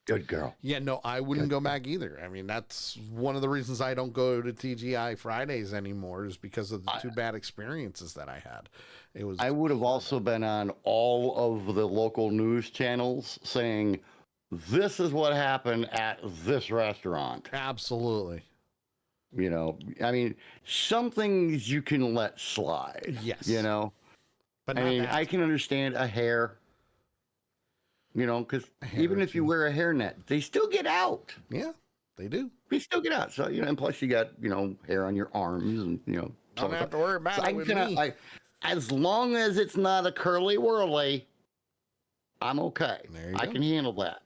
Good girl.
Yeah, no, I wouldn't go back either. I mean, that's one of the reasons I don't go to TGI Fridays anymore is because of the two bad experiences that I had. It was.
I would have also been on all of the local news channels saying, this is what happened at this restaurant.
Absolutely.
You know, I mean, some things you can let slide.
Yes.
You know,
But
I mean, I can understand a hair. You know, because even if you wear a hairnet, they still get out.
Yeah, they do.
They still get out. So, you know, and plus you got, you know, hair on your arms and, you know.
Don't have to worry about it with me.
As long as it's not a curly whirly, I'm okay.
There you
I
go.
can handle that.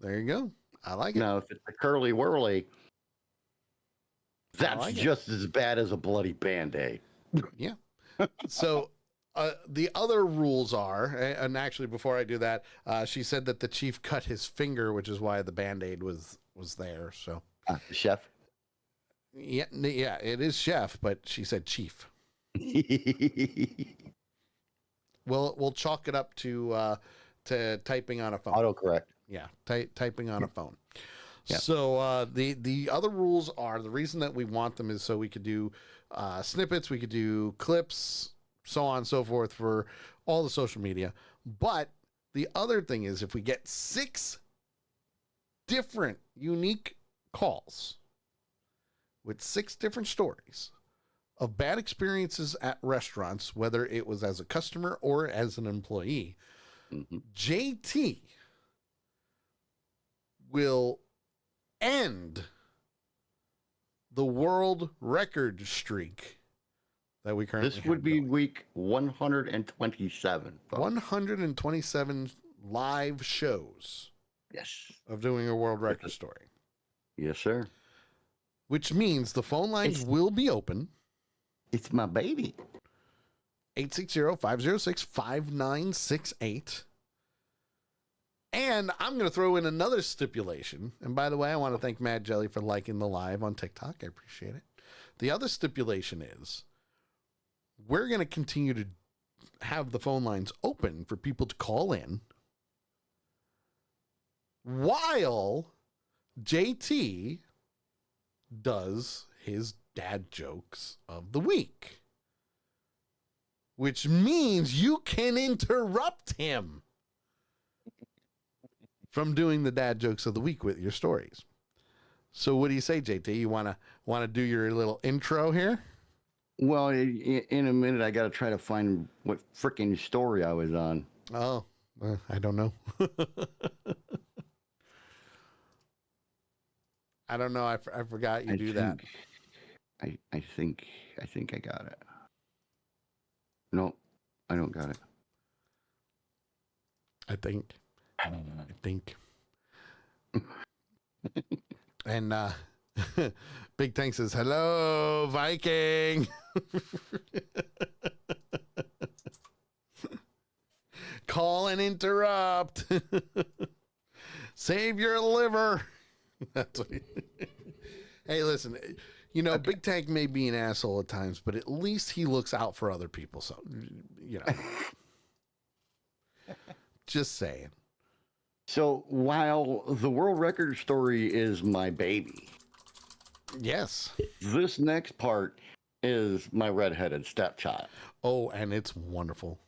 There you go. I like it.
Now, if it's a curly whirly, that's
like it.
just as bad as a bloody Band-Aid.
Yeah. So the other rules are, and actually before I do that, she said that the chief cut his finger, which is why the Band-Aid was there. So
The chef?
yeah, it is chef, but she said chief. We'll chalk it up to typing on a phone.
Autocorrect.
Yeah, typing on a phone.
Yep.
So the other rules are, the reason that we want them is so we could do snippets, we could do clips, so on and so forth for all the social media. But the other thing is, if we get 6 different unique calls with 6 different stories of bad experiences at restaurants, whether it was as a customer or as an employee, JT will end the world record streak that we currently have.
This would be
going.
week 127. folks.
127 live shows
Yes.
of doing a world record story,
Yes, sir.
which means the phone lines will be open.
It's my baby.
860-506-5968. And I'm going to throw in another stipulation. And by the way, I want to thank Mad Jelly for liking the live on TikTok. I appreciate it. The other stipulation is we're going to continue to have the phone lines open for people to call in while JT does his dad jokes of the week, which means you can interrupt him from doing the dad jokes of the week with your stories. So what do you say, JT? You want to do your little intro here?
Well, in a minute, I got to try to find what freaking story I was on.
Oh, I don't know. I don't know. I forgot you do that.
I think I got it. No, I don't got it.
I think. And Big Tank says, hello, Viking. Call and interrupt. Save your liver. That's what hey, listen, you know, Big Tank may be an asshole at times, but at least he looks out for other people. So, you know, just saying.
So while the world record story is my baby,
Yes.
this next part is my redheaded stepchild.
Oh, and it's wonderful.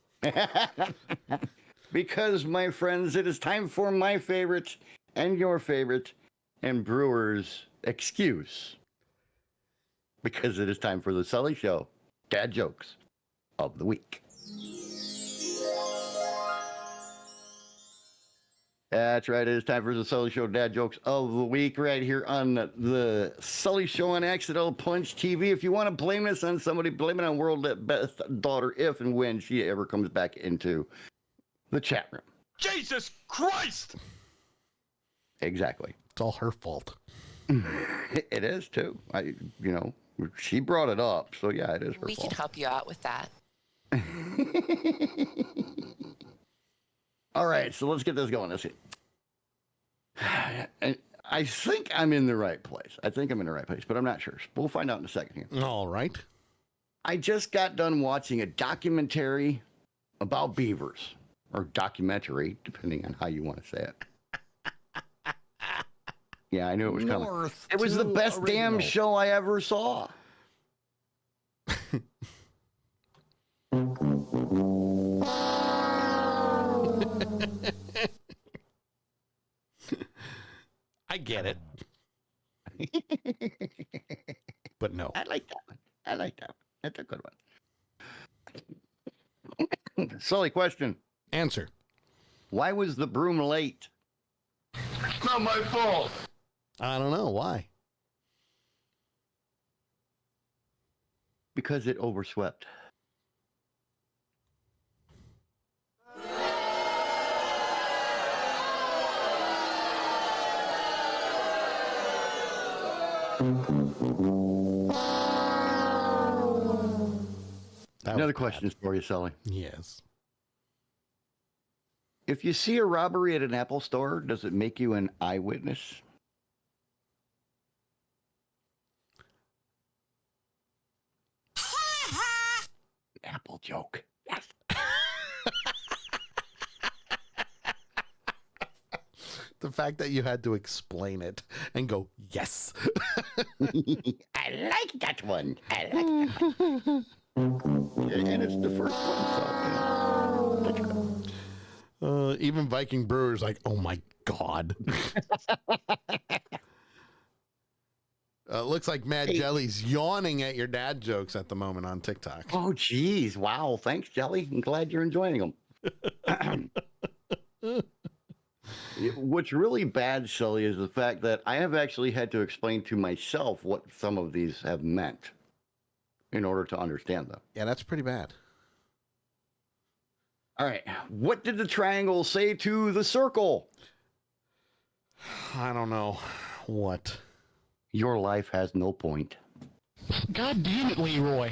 Because, my friends, it is time for my favorite and your favorite and Brewer's excuse. Because it is time for the Sully Show dad jokes of the week. That's right. It is time for the Sully Show dad jokes of the week right here on the Sully Show on Accidental Punch TV. If you want to blame this on somebody, blame it on World Best Daughter if and when she ever comes back into the chat room.
Jesus Christ!
Exactly.
It's all her fault.
It is too. She brought it up, so yeah, it is her
We
fault.
can help you out with that.
All right, so let's get this going. Let's see. And I think I'm in the right place. But I'm not sure. We'll find out in a second here.
All right.
I just got done watching a documentary about beavers, or documentary, depending on how you want to say it. Yeah, I knew it was coming.
North
It was the
to
best damn
original.
show I ever saw.
I get it. But no.
I like that one. That's a good one. Sully, question.
Answer.
Why was the broom late?
It's not my fault.
I don't know. Why?
Because it overswept.
That
Another
was
question for you, Sully.
bad. Yes.
If you see a robbery at an Apple store, does it make you an eyewitness? Apple joke. Yes.
The fact that you had to explain it and go, yes.
I like that one. I like that one. And it's the first one, so that's good.
Even Viking Brewer's like, oh my God. Looks like Mad Jelly's yawning at your dad jokes at the moment on TikTok.
Oh, geez. Wow. Thanks, Jelly. I'm glad you're enjoying them. What's really bad, Sully, is the fact that I have actually had to explain to myself what some of these have meant in order to understand them.
Yeah, that's pretty bad.
All right. What did the triangle say to the circle?
I don't know. What?
Your life has no point.
God damn it, Leroy.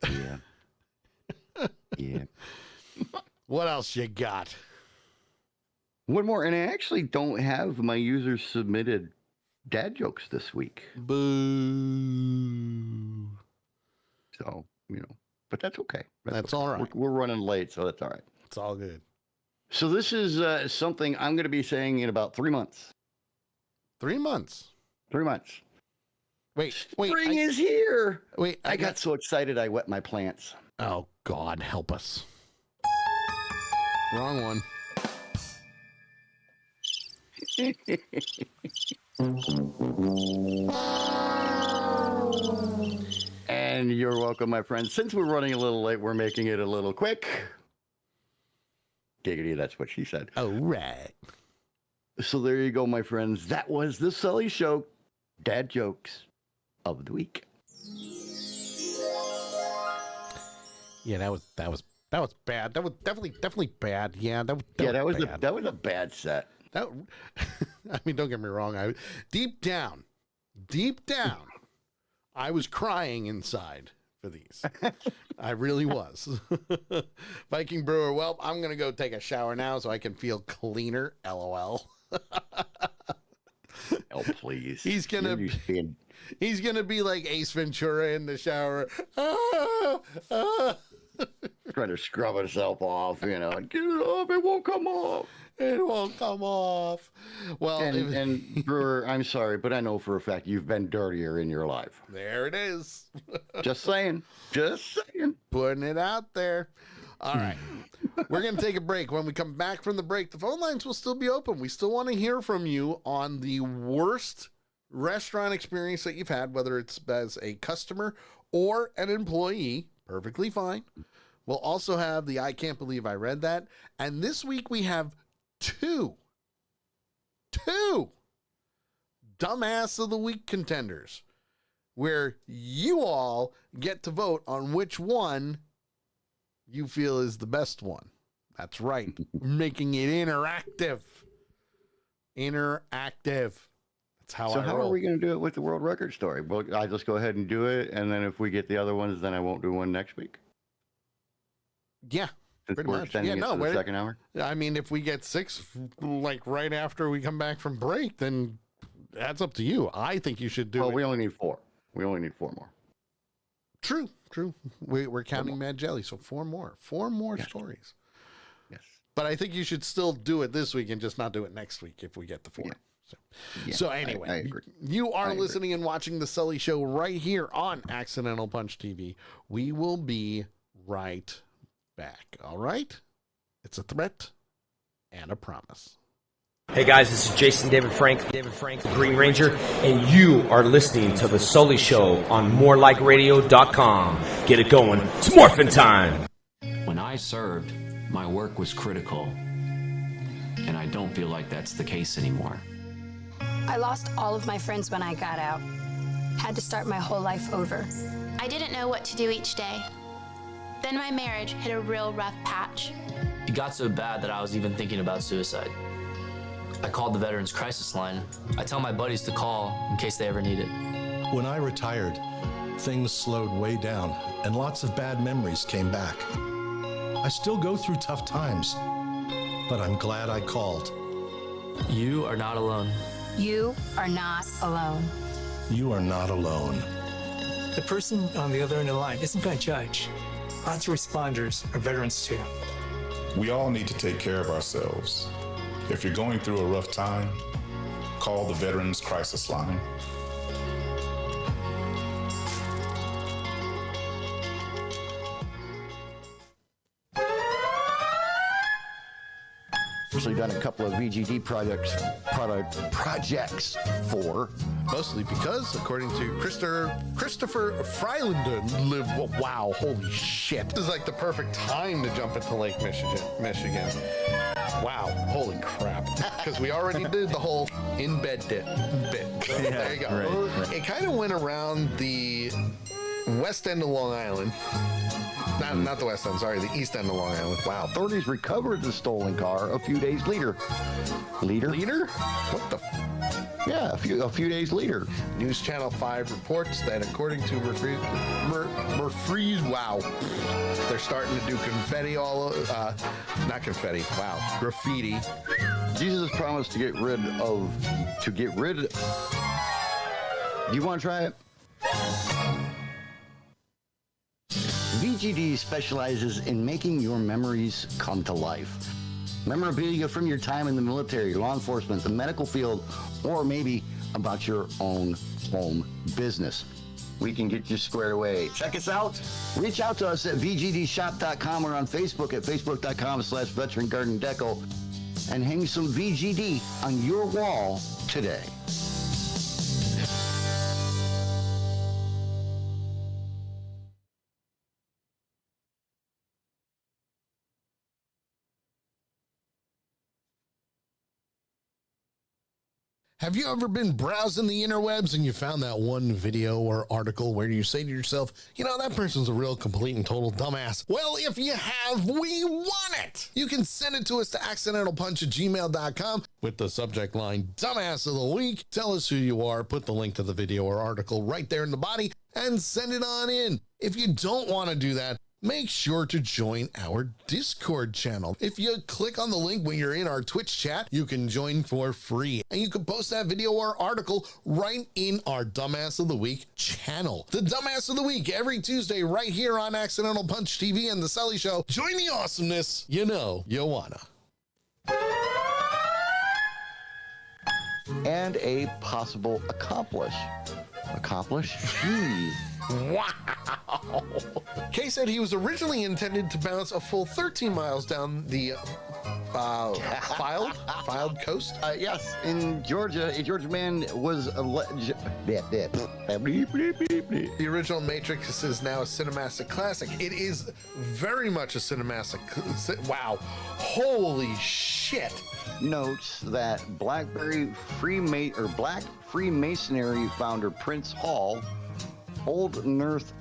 Yeah. Yeah.
What else you got?
One more, and I actually don't have my users submitted dad jokes this week.
Boo.
So, but that's okay.
That's
okay.
all right.
We're running late, so that's all right.
It's all good.
So this is something I'm going to be saying in about 3 months.
3 months.
3 months.
Wait.
Spring is here.
Wait.
I got so excited I wet my plants.
Oh, God, help us. Wrong one.
And you're welcome, my friends. Since we're running a little late, we're making it a little quick. Giggity, that's what she said.
All right.
So there you go, my friends. That was the Sully Show dad jokes of the week.
Yeah, that was bad. That was definitely bad. Yeah, that was
That
bad.
was a bad set.
That I mean, don't get me wrong. Deep down, I was crying inside for these. I really was. Viking Brewer, well, I'm going to go take a shower now so I can feel cleaner. LOL.
Oh, please.
He's going to be like Ace Ventura in the shower.
Trying to scrub himself off, you know, and get it off. It won't come off.
It won't come off. Well,
and Brewer, I'm sorry, but I know for a fact you've been dirtier in your life.
There it is.
Just saying. Just saying.
Putting it out there. All right. We're going to take a break. When we come back from the break, the phone lines will still be open. We still want to hear from you on the worst restaurant experience that you've had, whether it's as a customer or an employee. Perfectly fine. We'll also have the I Can't Believe I Read That. And this week we have two Dumbass of the Week contenders where you all get to vote on which one you feel is the best one. That's right. Making it interactive. That's how
So
I
how
roll.
are we going to do it with the world record story? Well, I just go ahead and do it, and then if we get the other ones, then I won't do one next week.
Yeah.
Since
Pretty
we're
much.
extending
Yeah,
it
no,
to the second hour.
I mean, if we get 6, like right after we come back from break, then that's up to you. I think you should do
Well,
it.
we only need 4. We only need 4 more.
True. We're counting Mad Jelly, so 4 more. 4 more stories.
Yes.
But I think you should still do it this week and just not do it next week if we get the 4.
Yeah.
So anyway,
I agree.
You are listening and watching The Sully Show right here on Accidental Punch TV. We will be right back. All right? It's a threat and a promise.
Hey guys, this is Jason David Frank, the Green Ranger, and you are listening to The Sully Show on morelikeradio.com. Get it going. It's morphin' time.
When I served, my work was critical, and I don't feel like that's the case anymore.
I lost all of my friends when I got out. Had to start my whole life over.
I didn't know what to do each day. Then my marriage hit a real rough patch.
It got so bad that I was even thinking about suicide. I called the Veterans Crisis Line. I tell my buddies to call in case they ever need it.
When I retired, things slowed way down and lots of bad memories came back. I still go through tough times, but I'm glad I called.
You are not alone.
You are not alone.
You are not alone.
The person on the other end of the line isn't going to judge. Lots of responders are veterans too.
We all need to take care of ourselves. If you're going through a rough time, call the Veterans Crisis Line.
Actually done a couple of VGD projects for.
Mostly because, according to Christopher Freilander, wow, holy shit. This is like the perfect time to jump into Lake Michigan. Wow, holy crap. Because we already did the whole in bed bit. So there you go. Right. It kind of went around the west end of Long Island. Not the west end, sorry, the east end of Long Island. Wow.
Authorities recovered the stolen car a few days later.
Leader? What the?
Yeah, a few days later.
News Channel 5 reports that according to Murphy's, wow, they're starting to do confetti not confetti, wow, graffiti.
Jesus promised to get rid of. Do you want to try it? VGD specializes in making your memories come to life. Memorabilia from your time in the military, law enforcement, the medical field, or maybe about your own home business. We can get you squared away. Check us out. Reach out to us at VGDshop.com or on Facebook at Facebook.com/VeteranGardenDeco and hang some VGD on your wall today.
Have you ever been browsing the interwebs and you found that one video or article where you say to yourself, you know, that person's a real complete and total dumbass? Well, if you have, we want it. You can send it to us to accidentalpunch@gmail.com with the subject line, Dumbass of the Week. Tell us who you are, put the link to the video or article right there in the body, and send it on in. If you don't want to do that, make sure to join our Discord channel. If you click on the link when you're in our Twitch chat, you can join for free. And you can post that video or article right in our Dumbass of the Week channel. The Dumbass of the Week, every Tuesday right here on Accidental Punch TV and The Sully Show. Join the awesomeness you know you wanna.
And a possible accomplice. Jeez.
Wow. Kay said he was originally intended to bounce a full 13 miles down the filed coast.
Yes, in Georgia, a Georgia man was alleged.
The original Matrix is now a Cinematic classic. It is very much a Cinematic. Wow. Holy shit.
Notes that Black Freemasonry founder Prince Hall, Old North.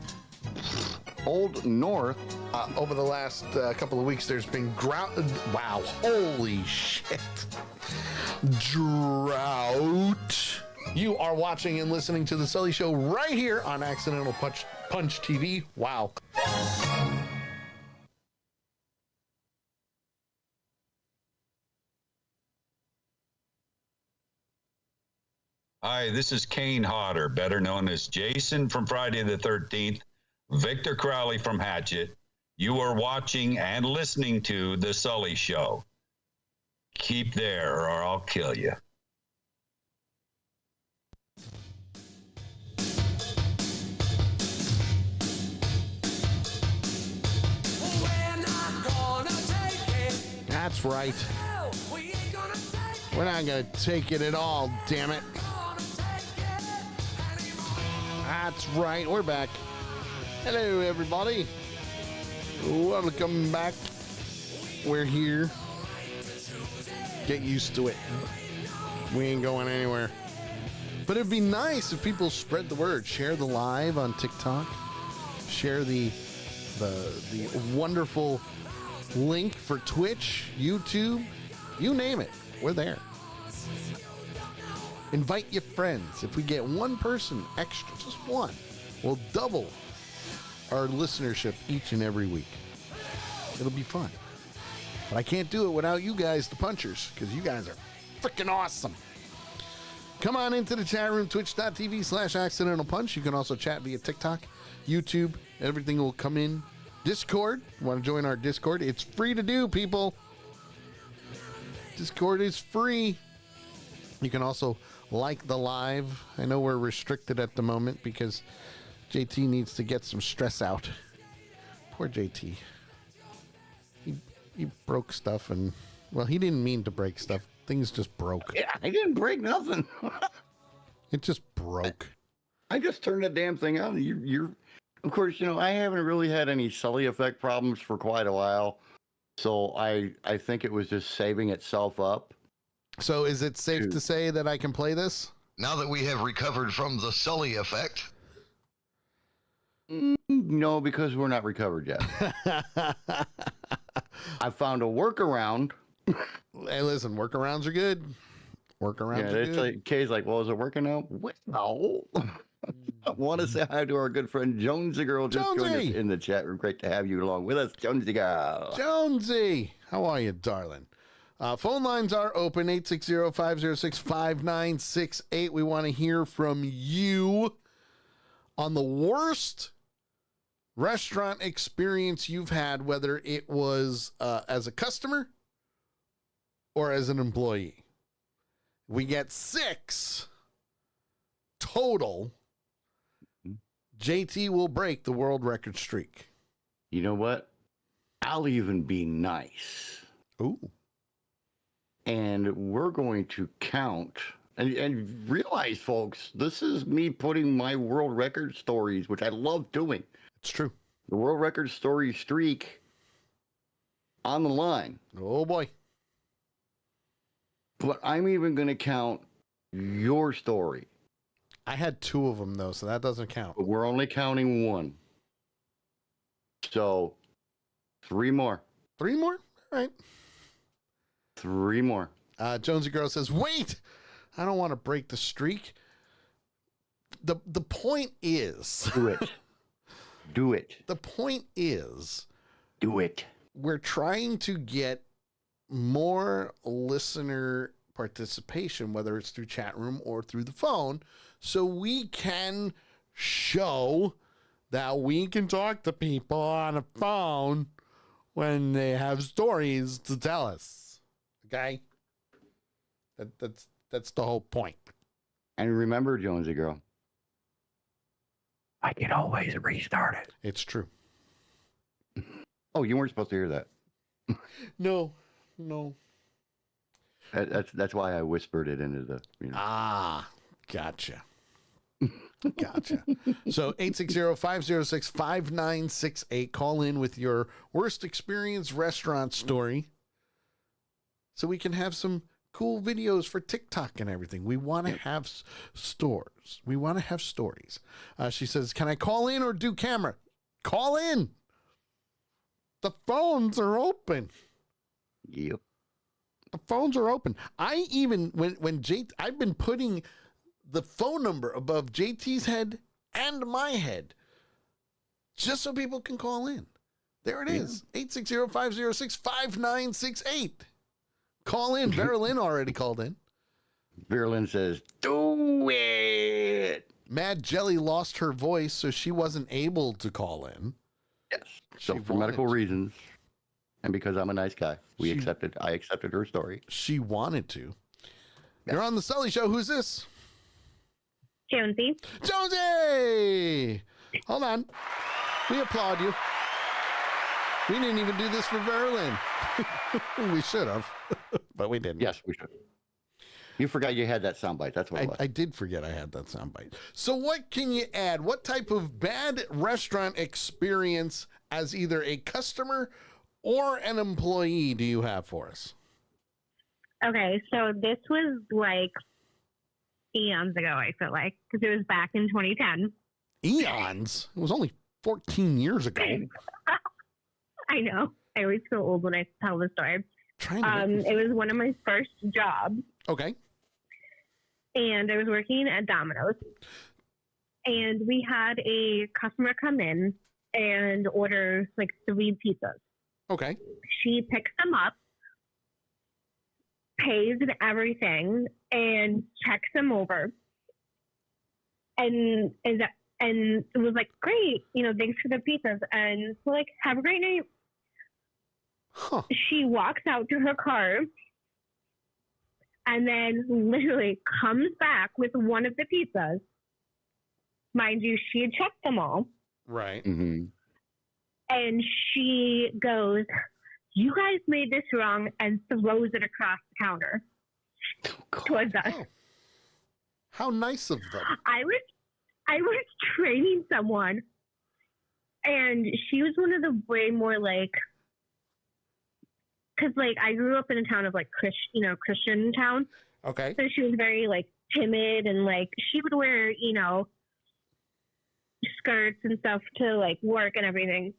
Over the last couple of weeks, there's been wow, holy shit. Drought. You are watching and listening to The Sully Show right here on Accidental Punch TV. Wow.
Hi, this is Kane Hodder, better known as Jason from Friday the 13th, Victor Crowley from Hatchet. You are watching and listening to The Sully Show. Keep there or I'll kill you.
That's right. We're not going to take it at all, damn it. That's right, we're back. Hello, everybody. Welcome back. We're here. Get used to it. We ain't going anywhere. But it'd be nice if people spread the word. Share the live on TikTok. Share the wonderful link for Twitch, YouTube, you name it. We're there. Invite your friends. If we get one person extra, just one, we'll double our listenership each and every week. It'll be fun. But I can't do it without you guys, the punchers, because you guys are freaking awesome. Come on into the chat room, twitch.tv/accidentalpunch. You can also chat via TikTok, YouTube. Everything will come in. Discord. Want to join our Discord? It's free to do, people. Discord is free. You can also like the live. I know we're restricted at the moment because JT needs to get some stress out. Poor JT. He broke stuff and, well, he didn't mean to break stuff. Things just broke.
Yeah, I didn't break nothing.
It just broke.
I just turned the damn thing on. You're, of course, you know, I haven't really had any Sully effect problems for quite a while. So I think it was just saving itself up.
So is it safe to say that I can play this?
Now that we have recovered from the Sully effect?
No, because we're not recovered yet. I found a workaround.
Hey, listen, workarounds are good. Workarounds are good.
Like, Kay's like, well, is it working out? No. I want to say hi to our good friend Jonesy Girl. Just joined us in the chat room. Great to have you along with us, Jonesy Girl.
Jonesy, how are you, darling? Phone lines are open, 860-506-5968. We want to hear from you on the worst restaurant experience you've had, whether it was as a customer or as an employee. We get 6 total. JT will break the world record streak.
You know what? I'll even be nice.
Ooh.
And we're going to count and realize, folks, this is me putting my world record stories, which I love doing.
It's true.
The world record story streak on the line.
Oh, boy.
But I'm even going to count your story.
I had 2 of them, though, so that doesn't count.
But we're only counting 1. So 3 more.
3 more? All right.
3 more.
Jonesy Girl says, wait, I don't want to break the streak. The point is...
Do it. Do it.
The point is...
Do it.
We're trying to get more listener participation, whether it's through chat room or through the phone, so we can show that we can talk to people on a phone when they have stories to tell us. Okay? That's the whole point.
And remember, Jonesy Girl, I can always restart it.
It's true.
Oh, you weren't supposed to hear that.
No.
That's why I whispered it into the.
Gotcha. So 860-506-5968. Call in with your worst experience restaurant story, so we can have some cool videos for TikTok and everything. We want to have stores. We want to have stories. She says, "Can I call in or do camera?" Call in. The phones are open.
Yep.
The phones are open. I even I've been putting the phone number above JT's head and my head, just so people can call in. There it is. 860-506-5968. Call in. Vera Lynn already called in.
Vera Lynn says, do it.
Mad Jelly lost her voice, so she wasn't able to call in.
Yes. So for medical reasons, and because I'm a nice guy, I accepted her story.
She wanted to. Yes. You're on the Sully Show. Who's this?
Jonesy.
Jonesy! Hold on. We applaud you. We didn't even do this for Vera Lynn. We should have, but we didn't.
Yes, we should. You forgot you had that soundbite. That's what it was.
I did forget I had that soundbite. So what can you add? What type of bad restaurant experience as either a customer or an employee do you have for us?
Okay, so this was like eons ago, I feel like, because it was back in 2010.
Eons? It was only 14 years ago.
I know. I always feel old when I tell the story. It was one of my first jobs.
Okay.
And I was working at Domino's. And we had a customer come in and order like 3 pizzas.
Okay.
She picks them up, pays and everything, and checks them over. And it was like, great, thanks for the pizzas. And we're like, have a great night.
Huh.
She walks out to her car and then literally comes back with one of the pizzas. Mind you, she had checked them all.
Right.
Mm-hmm.
And she goes, you guys made this wrong, and throws it across the counter towards us.
Oh. How nice of them.
I was training someone, and she was one of the way more like, because like I grew up in a town of like Christian town.
Okay.
So she was very like timid, and like she would wear skirts and stuff to like work and everything.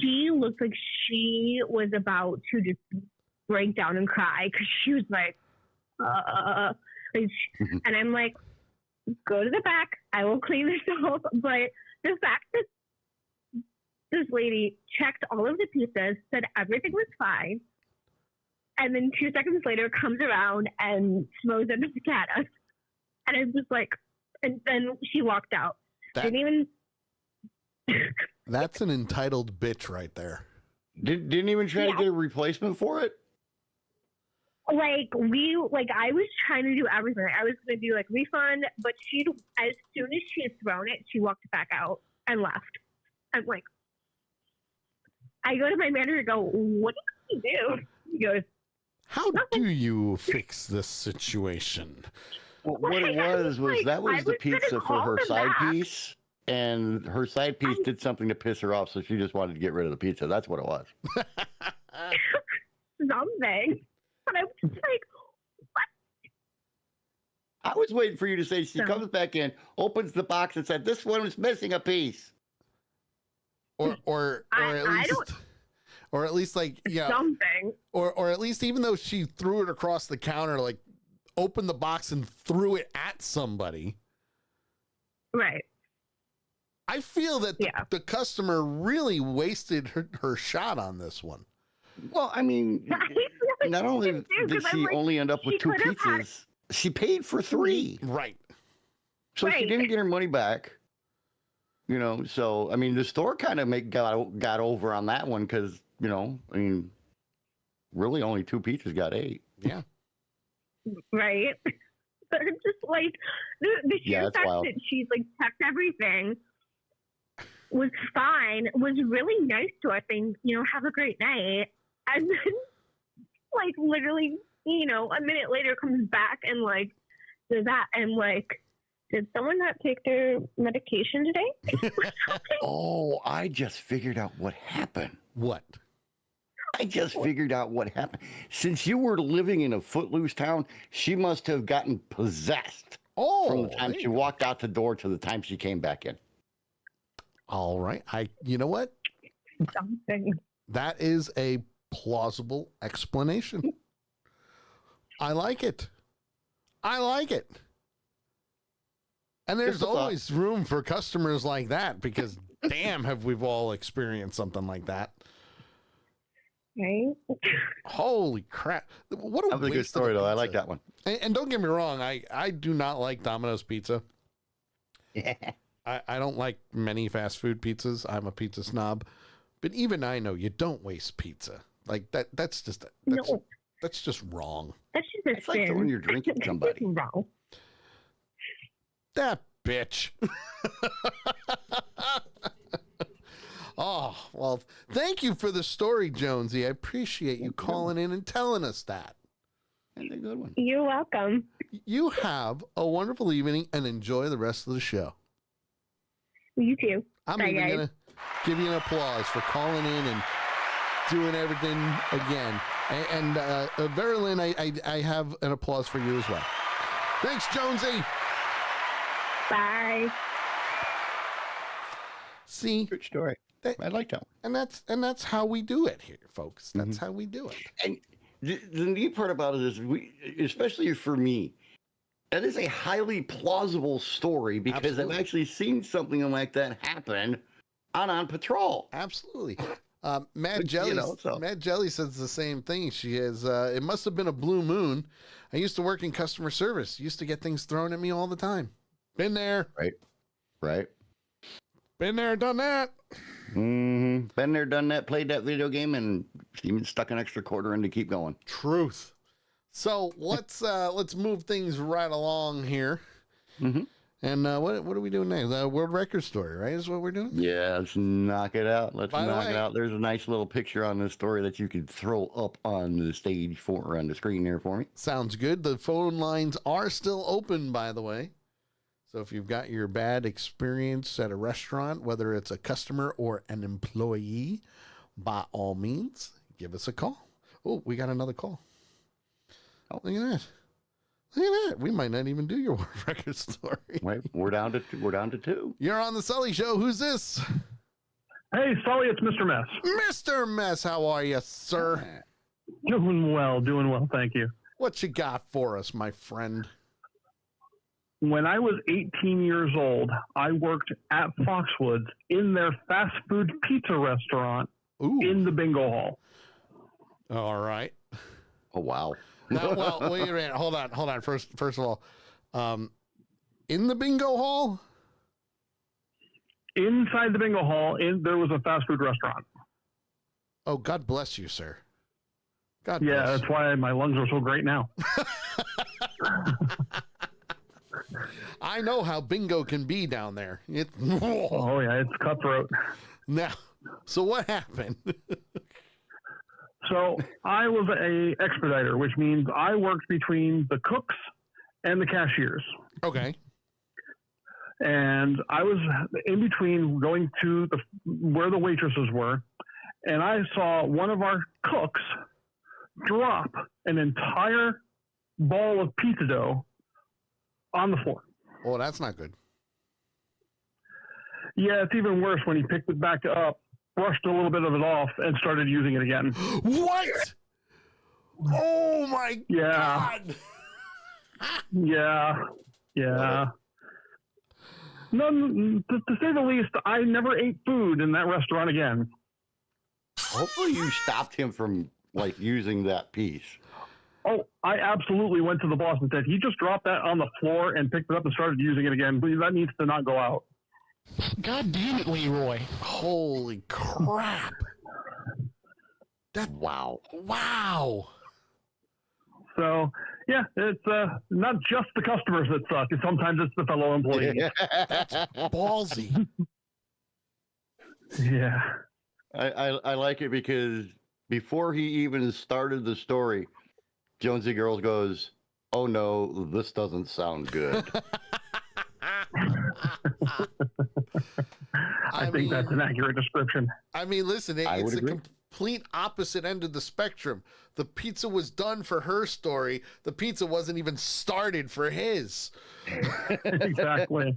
She looked like she was about to just break down and cry because she was like, and I'm like, go to the back. I will clean this up. But the fact that this lady checked all of the pizzas, said everything was fine, and then 2 seconds later comes around and throws it at us. And I was like, and then she walked out. Didn't even.
That's an entitled bitch right there.
Didn't even try to get a replacement for it?
I was trying to do everything. I was going to do like refund, but as soon as she had thrown it, she walked back out and left. I'm like, I go to my manager and go, what did you do? He goes,
how do you fix this situation?
Well, what it was that was the pizza for her side piece. And her side piece did something to piss her off, so she just wanted to get rid of the pizza. That's what it was.
Something. But I was just like, what?
I was waiting for you to say she comes back in, opens the box, and said, "This one was missing a piece."
Or at least like
something.
Or at least even though she threw it across the counter, like opened the box and threw it at somebody.
Right.
I feel that the customer really wasted her shot on this one.
Well, I mean, not only did she only end up with 2 pizzas, she paid for 3.
Right.
So she didn't get her money back. You know, so I mean, the store kind of got over on that one because, you know, I mean, really only 2 pizzas got 8.
Yeah.
Right. They're just like the sheer fact
wild.
that she's like checked everything, was fine, was really nice to us, and you know, have a great night, and then like literally, you know, a minute later comes back and like does that, and like, did someone not take their medication today?
Oh, I just figured out what happened.
What?
I just figured out what happened. Since you were living in a footloose town, she must have gotten possessed from the time she walked out the door to the time she came back in.
All right. You know what?
Something.
That is a plausible explanation. I like it. And there's always room for customers like that because damn, have we've all experienced something like that.
Right?
Holy crap. What a
That was a good
waste of
story, though. I
pizza.
like that one.
And don't get me wrong, I do not like Domino's pizza.
Yeah.
I don't like many fast food pizzas. I'm a pizza snob. But even I know you don't waste pizza. Like that's just wrong.
That's just a
It's like throwing your drink at somebody.
Wrong.
That bitch. Oh, well, thank you for the story, Jonesy. I appreciate you calling in and telling us that.
That's a good one.
You're welcome.
You have a wonderful evening and enjoy the rest of the show.
You too.
I'm
Bye,
even
guys.
going to give you an applause for calling in and doing everything again. And Verilyn, I have an applause for you as well. Thanks, Jonesy.
Bye.
See? Good story. I like that one.
And that's how we do it here, folks. That's how we do it.
And the neat part about it is, especially for me, that is a highly plausible story because I've actually seen something like that happen on patrol.
Absolutely. Mad Jelly says the same thing. She has, it must have been a blue moon. I used to work in customer service. Used to get things thrown at me all the time. Been there.
Right.
Been there, done that.
Mm-hmm. Been there, done that, played that video game, and even stuck an extra quarter in to keep going.
Truth. So let's move things right along here.
Mm-hmm.
And what are we doing next? World record story, right? Is what we're doing?
Yeah, let's knock it out. Let's
By the
knock
way-
it out. There's a nice little picture on this story that you could throw up on the stage or on the screen there for me.
Sounds good. The phone lines are still open, by the way. So if you've got your bad experience at a restaurant, whether it's a customer or an employee, by all means, give us a call. Oh, we got another call. Oh, look at that. Look at that. We might not even do your world record story.
Wait, we're down to 2.
You're on the Sully Show. Who's this?
Hey, Sully, it's Mr. Mess.
Mr. Mess, how are you, sir?
Doing well, thank you.
What you got for us, my friend?
When I was 18 years old, I worked at Foxwoods in their fast food pizza restaurant in the bingo hall.
All right.
Oh, wow.
Now, well, wait a minute. Hold on. First of all, in the bingo hall?
Inside the bingo hall, there was a fast food restaurant.
Oh, God bless you, sir. God
yeah,
bless
that's why my lungs are so great now.
I know how bingo can be down there.
Oh, yeah, it's cutthroat.
Now, so what happened?
So I was a expediter, which means I worked between the cooks and the cashiers.
Okay.
And I was in between going to where the waitresses were, and I saw one of our cooks drop an entire ball of pizza dough on the floor.
Oh, that's not good.
Yeah, it's even worse when he picked it back up, brushed a little bit of it off, and started using it again.
What? Oh my God.
Yeah. No, to say the least, I never ate food in that restaurant again.
Hopefully you stopped him from like using that piece.
Oh, I absolutely went to the boss and said, he just dropped that on the floor and picked it up and started using it again. Please, that needs to not go out.
God damn it, Leroy.
Holy crap.
Wow.
So, yeah, it's not just the customers that suck. Sometimes it's the fellow employees.
That's ballsy.
Yeah.
I like it because before he even started the story, Jonesy Girls goes, "Oh no, this doesn't sound good."
I think that's an accurate description.
I mean, listen,
I
it's
would
the
agree.
complete opposite end of the spectrum. The pizza was done for her story. The pizza wasn't even started for his.
Exactly.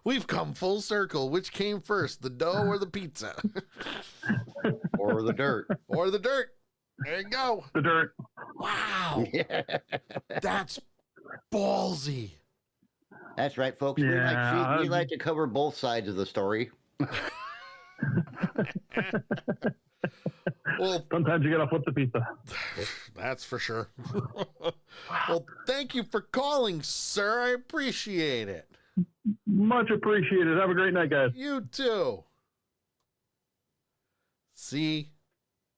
We've come full circle. Which came first, the dough or the pizza?
Or the dirt.
Or the dirt. There you go.
The dirt.
Wow. That's ballsy.
That's right, folks. We like to cover both sides of the story.
Well,
sometimes you gotta flip the pizza.
That's for sure. Well, thank you for calling, sir. I appreciate it.
Much appreciated. Have a great night, guys.
You too. See,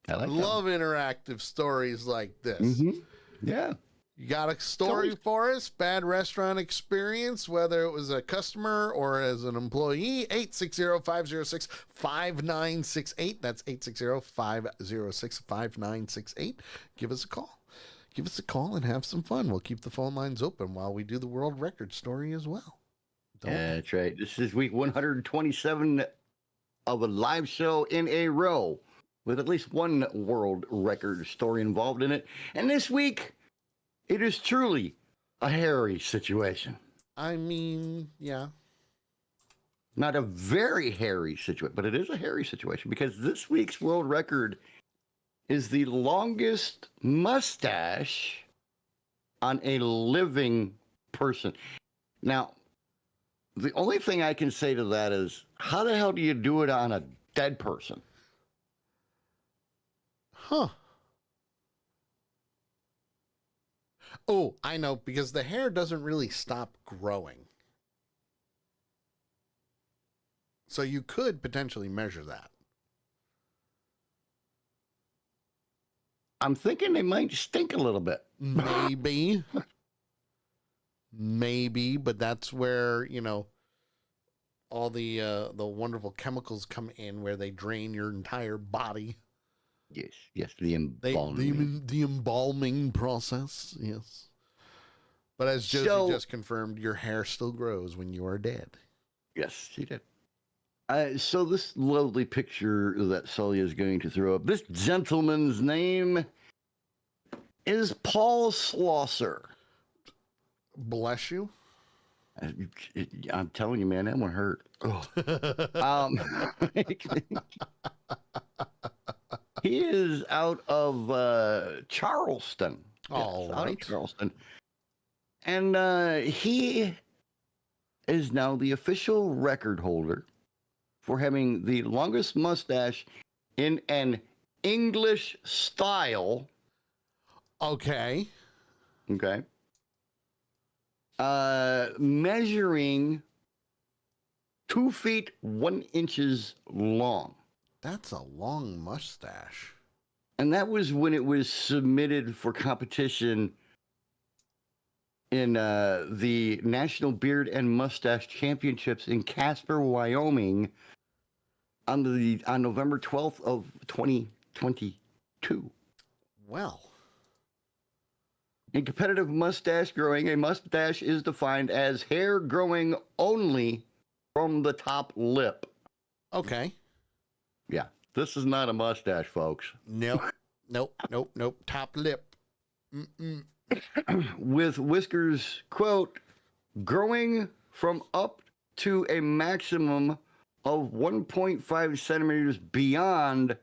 I love interactive stories like this.
Mm-hmm. Yeah.
You got a story for us? Bad restaurant experience, whether it was a customer or as an employee? 860-506-5968. That's 860-506-5968. Give us a call. Give us a call and have some fun. We'll keep the phone lines open while we do the world record story as well.
That's right. This is week 127 of a live show in a row with at least one world record story involved in it. And this week, it is truly a hairy situation.
I mean, yeah.
Not a very hairy situation, but it is a hairy situation because this week's world record is the longest mustache on a living person. Now, the only thing I can say to that is, how the hell do you do it on a dead person?
Huh. Oh, I know, because the hair doesn't really stop growing. So you could potentially measure that.
I'm thinking they might stink a little bit.
Maybe. Maybe, but that's where, you know, all the wonderful chemicals come in where they drain your entire body.
Yes, the embalming.
The embalming process, yes. But as Josie just confirmed, your hair still grows when you are dead.
Yes, she did. So this lovely picture that Sully is going to throw up, this gentleman's name is Paul Schlosser.
Bless you.
I'm telling you, man, that one hurt. He is out of Charleston.
All right.
Out of Charleston. And he is now the official record holder for having the longest mustache in an English style.
Okay.
Measuring 2 feet 1 inches long.
That's a long mustache.
And that was when it was submitted for competition in the National Beard and Mustache Championships in Casper, Wyoming on November 12th of 2022.
Well.
In competitive mustache growing, a mustache is defined as hair growing only from the top lip.
Okay.
Yeah, this is not a mustache, folks.
Nope. Top lip.
With whiskers, quote, growing from up to a maximum of 1.5 centimeters beyond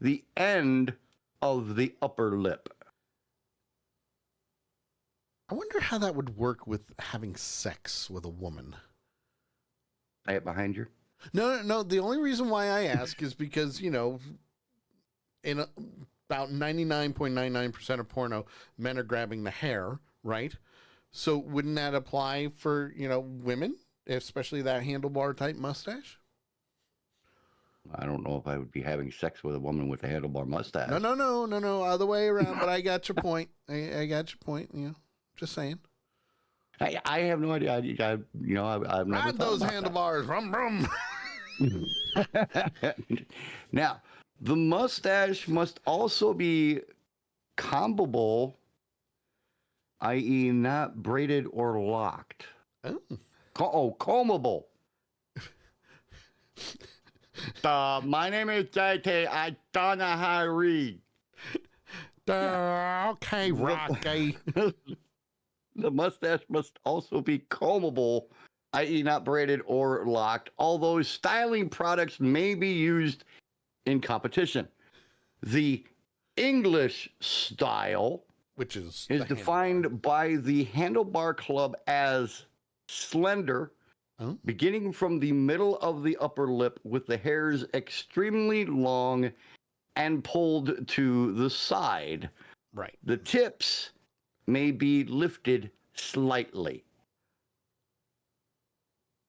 the end of the upper lip.
I wonder how that would work with having sex with a woman.
I it behind you?
No. The only reason why I ask is because, in about 99.99% of porno, men are grabbing the hair, right? So wouldn't that apply for, women, especially that handlebar type mustache?
I don't know if I would be having sex with a woman with a handlebar mustache.
No, other way around. But I got your point. I got your point. Just saying.
I have no idea. I've never
ride those handlebars. Rum, rum.
Now, the mustache must also be combable, i.e., not braided or locked. Combable. My name is JT. I don't know how to read.
Okay, Rocky.
The mustache must also be combable, i.e. not braided or locked, although styling products may be used in competition. The English style,
which is
defined by the Handlebar Club as slender, beginning from the middle of the upper lip with the hairs extremely long and pulled to the side.
Right.
The tips may be lifted slightly.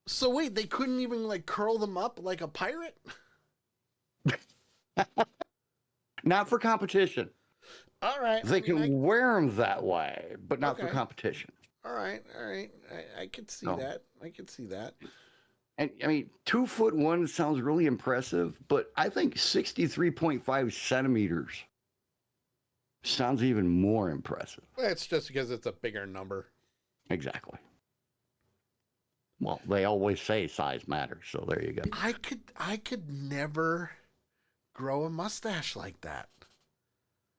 So wait, they couldn't even curl them up like a pirate?
Not for competition.
All right.
They can wear them that way, but not for competition.
All right. I could see that. I could see that.
And 2'1" sounds really impressive, but I think 63.5 centimeters sounds even more impressive.
It's just because it's a bigger number.
Exactly. Well, they always say size matters, so there you go.
I could never grow a mustache like that.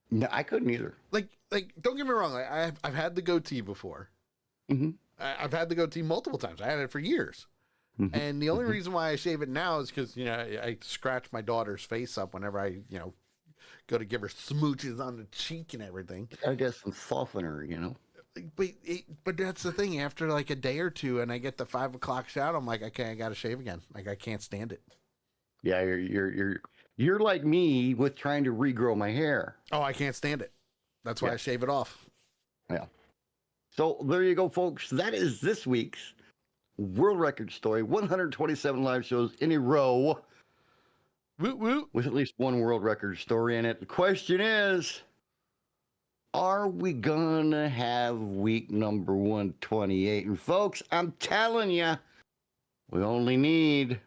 No, I couldn't either.
Like, don't get me wrong. I've had the goatee before.
Mm-hmm.
I've had the goatee multiple times. I had it for years. Mm-hmm. And the only reason why I shave it now is because, I scratch my daughter's face up whenever I, go to give her smooches on the cheek and everything.
I guess some softener,
But that's the thing. After a day or two, and I get the 5 o'clock shot, I'm like, okay, I got to shave again. I can't stand it.
Yeah, you're like me with trying to regrow my hair.
Oh, I can't stand it. That's why I shave it off.
Yeah. So there you go, folks. That is this week's world record story. 127 live shows in a row.
Woot woot.
With at least one world record story in it. The question is, are we gonna have week number 128? And folks, I'm telling you, we only need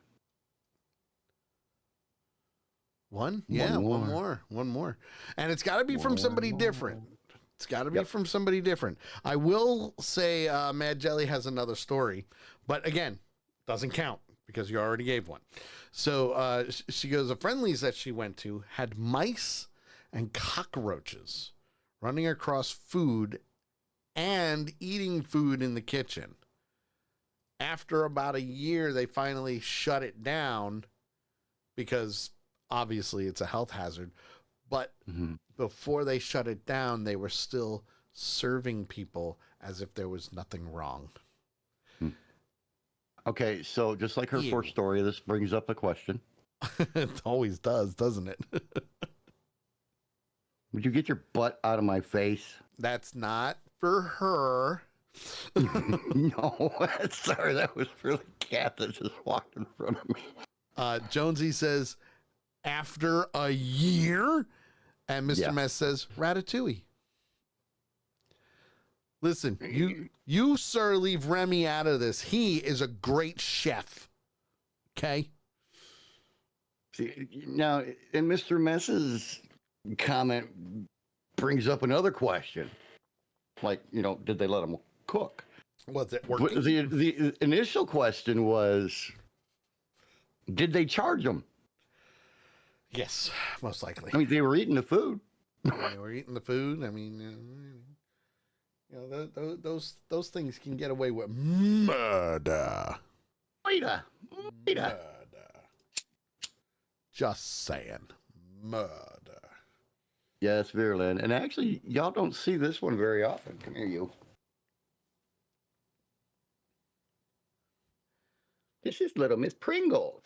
one. Yeah, one more. And it's got to be from somebody different. It's got to be from somebody different. I will say Mad Jelly has another story, but again, doesn't count because you already gave one. So she goes, the friendlies that she went to had mice and cockroaches running across food and eating food in the kitchen. After about a year, they finally shut it down because obviously it's a health hazard. But before they shut it down, they were still serving people as if there was nothing wrong.
Okay, so just like her first story, this brings up a question.
It always does, doesn't it?
Would you get your butt out of my face?
That's not for her.
No, sorry, that was for the cat that just walked in front of me.
Jonesy says, after a year? And Mr. Mess says, Ratatouille. Listen, you, sir, leave Remy out of this. He is a great chef. Okay?
See, now, and Mr. Mess's comment brings up another question. Like, did they let him cook?
Was it working?
The initial question was, did they charge him?
Yes, most likely.
I mean, they were eating the food.
They were eating the food. I mean, You know, those things can get away with murder.
Murder.
Just saying. Murder.
Yes, virulent. And actually, y'all don't see this one very often. Come here, you. This is little Miss Pringles.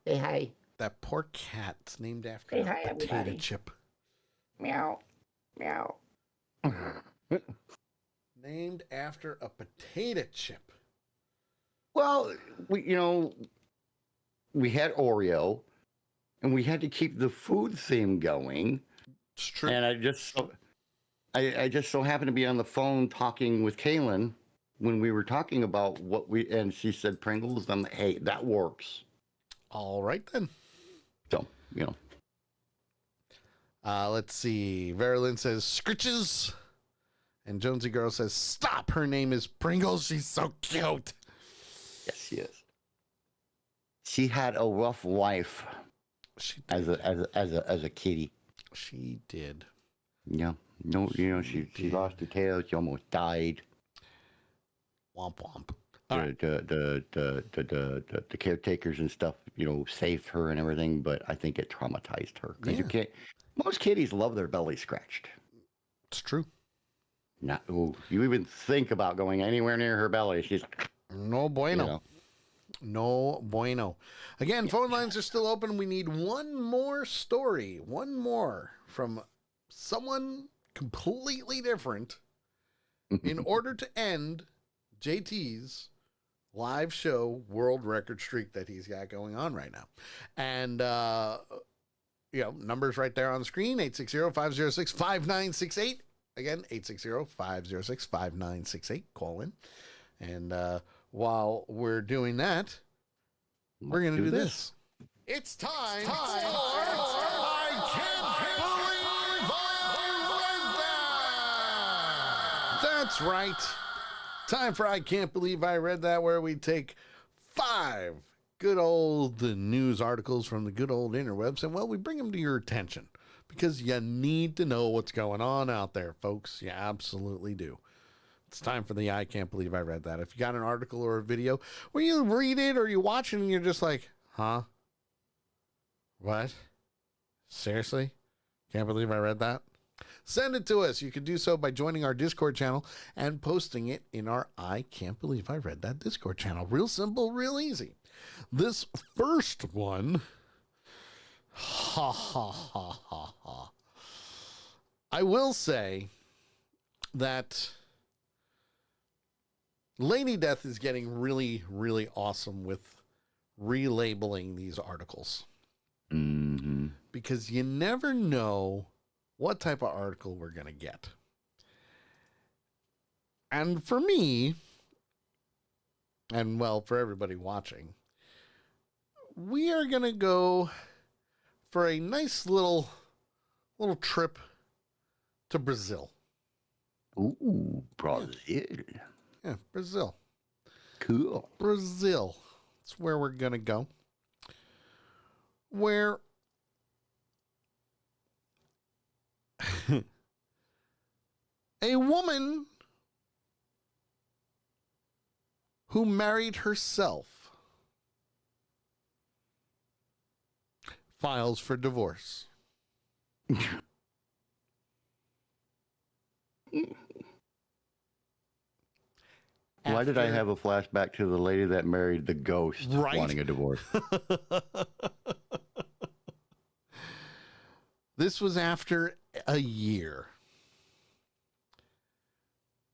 Say hi.
That poor cat's named after
Say
a
hi,
potato
everybody.
chip.
Meow. Meow.
Named after a potato chip.
Well, we had Oreo, and we had to keep the food theme going.
It's true.
And I just so happened to be on the phone talking with Kaylin when we were talking about and she said Pringles. I'm like, hey, that works.
All right then.
So,
let's see. Verilyn says scritches. And Jonesy Girl says, stop. Her name is Pringles. She's so cute.
Yes, she is. She had a rough life as a kitty.
She did.
Yeah. No, she lost her tail. She almost died.
Womp womp.
The caretakers and stuff, saved her and everything, but I think it traumatized her. Because most kitties love their belly scratched.
It's true.
You even think about going anywhere near her belly, she's
no bueno. No bueno. Again, phone lines are still open. We need one more story, one more from someone completely different in order to end JT's live show world record streak that he's got going on right now. And, numbers right there on the screen, 860-506-5968. Again, 860-506-5968. Call in. And while we're doing that, we're going to do this. It's time for I Can't Believe I Read That! That's right. Time for I Can't Believe I Read That, where we take 5 good old news articles from the good old interwebs, and, we bring them to your attention. Because you need to know what's going on out there, folks. You absolutely do. It's time for the I Can't Believe I Read That. If you got an article or a video where you read it or you watch it and you're just like, huh? What? Seriously? Can't believe I read that? Send it to us. You can do so by joining our Discord channel and posting it in our I Can't Believe I Read That Discord channel. Real simple, real easy. This first one... Ha ha ha ha ha. I will say that Lady Death is getting really, really awesome with relabeling these articles.
Mm-hmm.
Because you never know what type of article we're going to get. And for me, and for everybody watching, we are going to go for a nice little trip to Brazil.
Ooh, Brazil.
Yeah, Brazil.
Cool.
Brazil. That's where we're going to go. Where a woman who married herself files for divorce.
Why did I have a flashback to the lady that married the ghost wanting a divorce?
This was after a year.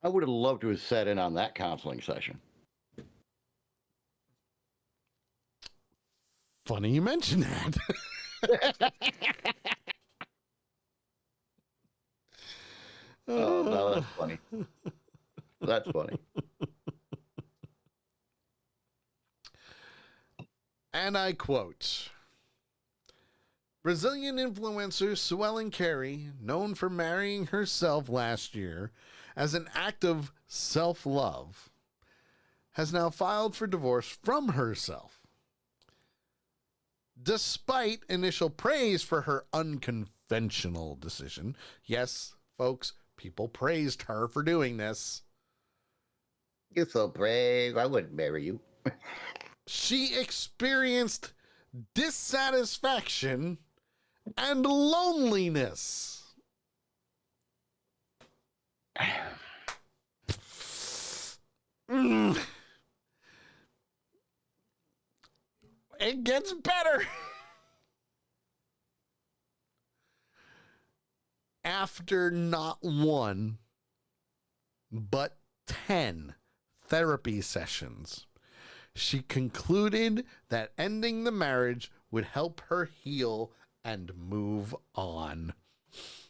I would have loved to have sat in on that counseling session.
Funny you mention that.
Oh, no, that's funny. That's funny.
And I quote, Brazilian influencer Suelen Carey, known for marrying herself last year as an act of self-love, has now filed for divorce from herself. Despite initial praise for her unconventional decision, yes, folks, People praised her for doing this.
You're so brave. I wouldn't marry you.
She experienced dissatisfaction and loneliness. It gets better. After not one, but 10 therapy sessions, she concluded that ending the marriage would help her heal and move on.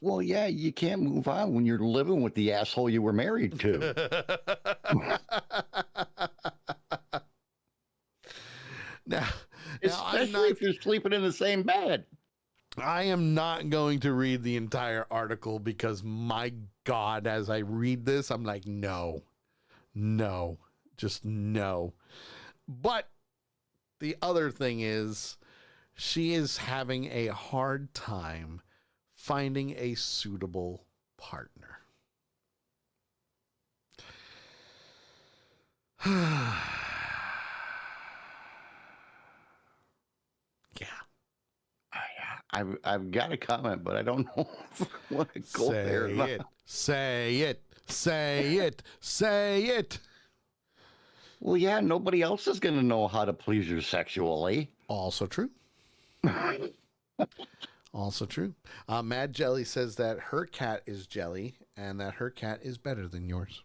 Well, yeah, you can't move on when you're living with the asshole you were married to.
Now,
especially if you're sleeping in the same bed.
I am not going to read the entire article because, my God, as I read this, I'm like, no, just no. But the other thing is, she is having a hard time finding a suitable partner.
I've got a comment, but I don't know if I want to go there.
Say it.
Well, yeah, nobody else is going to know how to please you sexually.
Also true. Also true. Mad Jelly says that her cat is Jelly and that her cat is better than yours.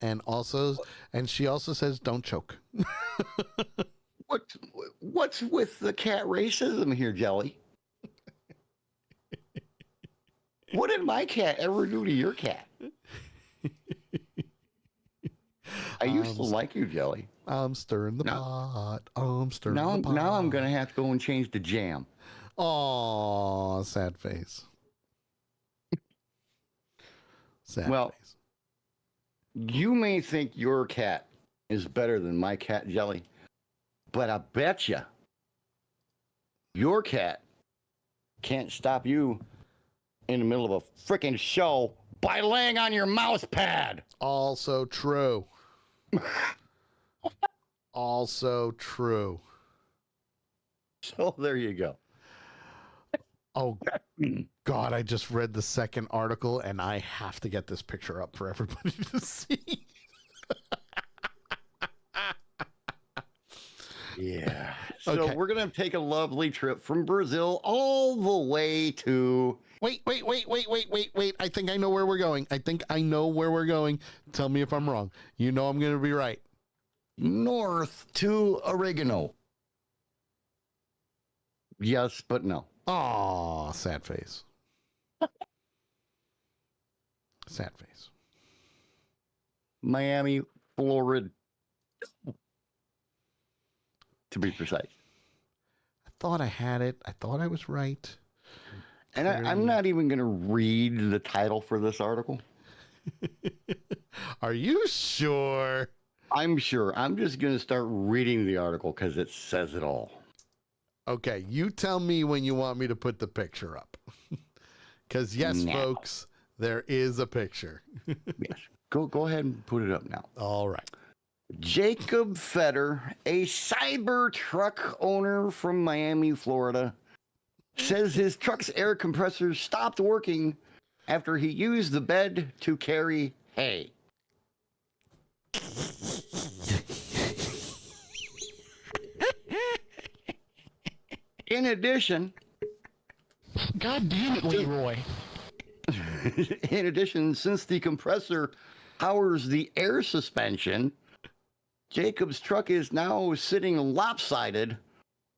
And she also says, don't choke.
What's with the cat racism here, Jelly? What did my cat ever do to your cat? I used to like you, Jelly.
I'm stirring the pot. I'm stirring the pot.
Now I'm going to have to go and change the jam.
Aw, sad face. Sad face.
You may think your cat is better than my cat, Jelly. But I bet you your cat can't stop you in the middle of a freaking show by laying on your mouse pad.
Also true. Also true.
So there you go.
Oh, God, I just read the second article and I have to get this picture up for everybody to see.
Yeah. So we're going to take a lovely trip from Brazil all the way to...
Wait. I think I know where we're going. Tell me if I'm wrong. You know I'm going to be right.
North to oregano. Yes, but no.
Aw, sad face. Sad face.
Miami, Florida. To be precise.
I thought I had it. I thought I was right.
And I'm not even going to read the title for this article.
Are you sure?
I'm sure. I'm just going to start reading the article because it says it all.
Okay, you tell me when you want me to put the picture up. Because yes, folks, there is a picture.
Yes. Go ahead and put it up now.
All right.
Jacob Fetter, a cyber truck owner from Miami, Florida, says his truck's air compressor stopped working after he used the bed to carry hay. In addition,
God damn it, Leroy.
In addition, since the compressor powers the air suspension, Jacob's truck is now sitting lopsided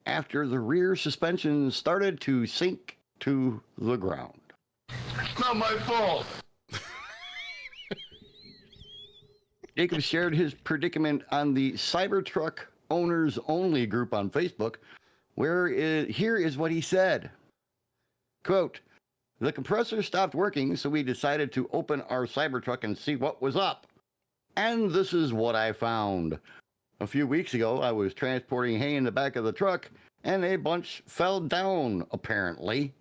after the rear suspension started to sink to the ground.
It's not my fault.
Jacob shared his predicament on the Cybertruck Owners Only group on Facebook, where here is what he said. Quote, "The compressor stopped working, so we decided to open our Cybertruck and see what was up. And this is what I found. A few weeks ago, I was transporting hay in the back of the truck, and a bunch fell down, apparently."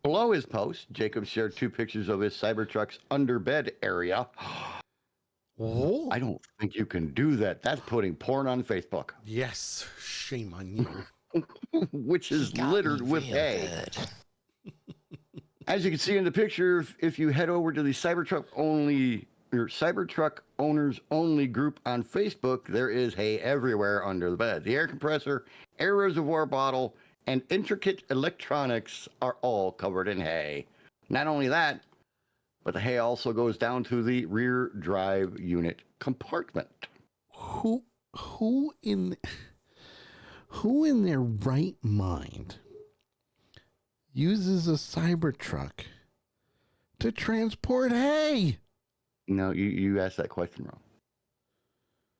Below his post, Jacob shared 2 pictures of his Cybertruck's underbed area.
Oh.
I don't think you can do that. That's putting porn on Facebook.
Yes, shame on you.
Which is littered with hay. As you can see in the picture, if you head over to the Cybertruck owners only group on Facebook, there is hay everywhere under the bed. The air compressor, air reservoir bottle, and intricate electronics are all covered in hay. Not only that, but the hay also goes down to the rear drive unit compartment.
Who in their right mind uses a Cybertruck to transport hay?
No, you asked that question wrong.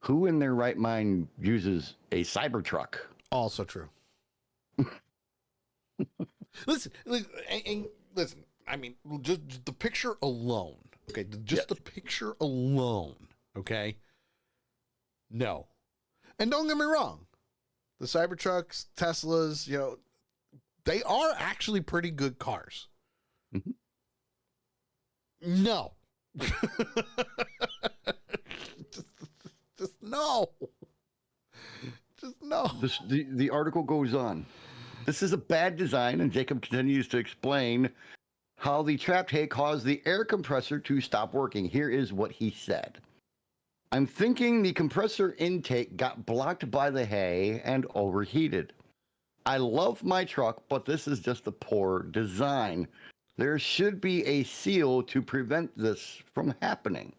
Who in their right mind uses a Cybertruck?
Also true. Listen. I mean, just the picture alone. Okay, just the picture alone. Okay. No, and don't get me wrong. The Cybertrucks, Teslas, they are actually pretty good cars.
Mm-hmm.
No. just no. Just no.
The article goes on. This is a bad design, and Jacob continues to explain how the trapped hay caused the air compressor to stop working. Here is what he said. I'm thinking the compressor intake got blocked by the hay and overheated. I love my truck, but this is just a poor design. There should be a seal to prevent this from happening.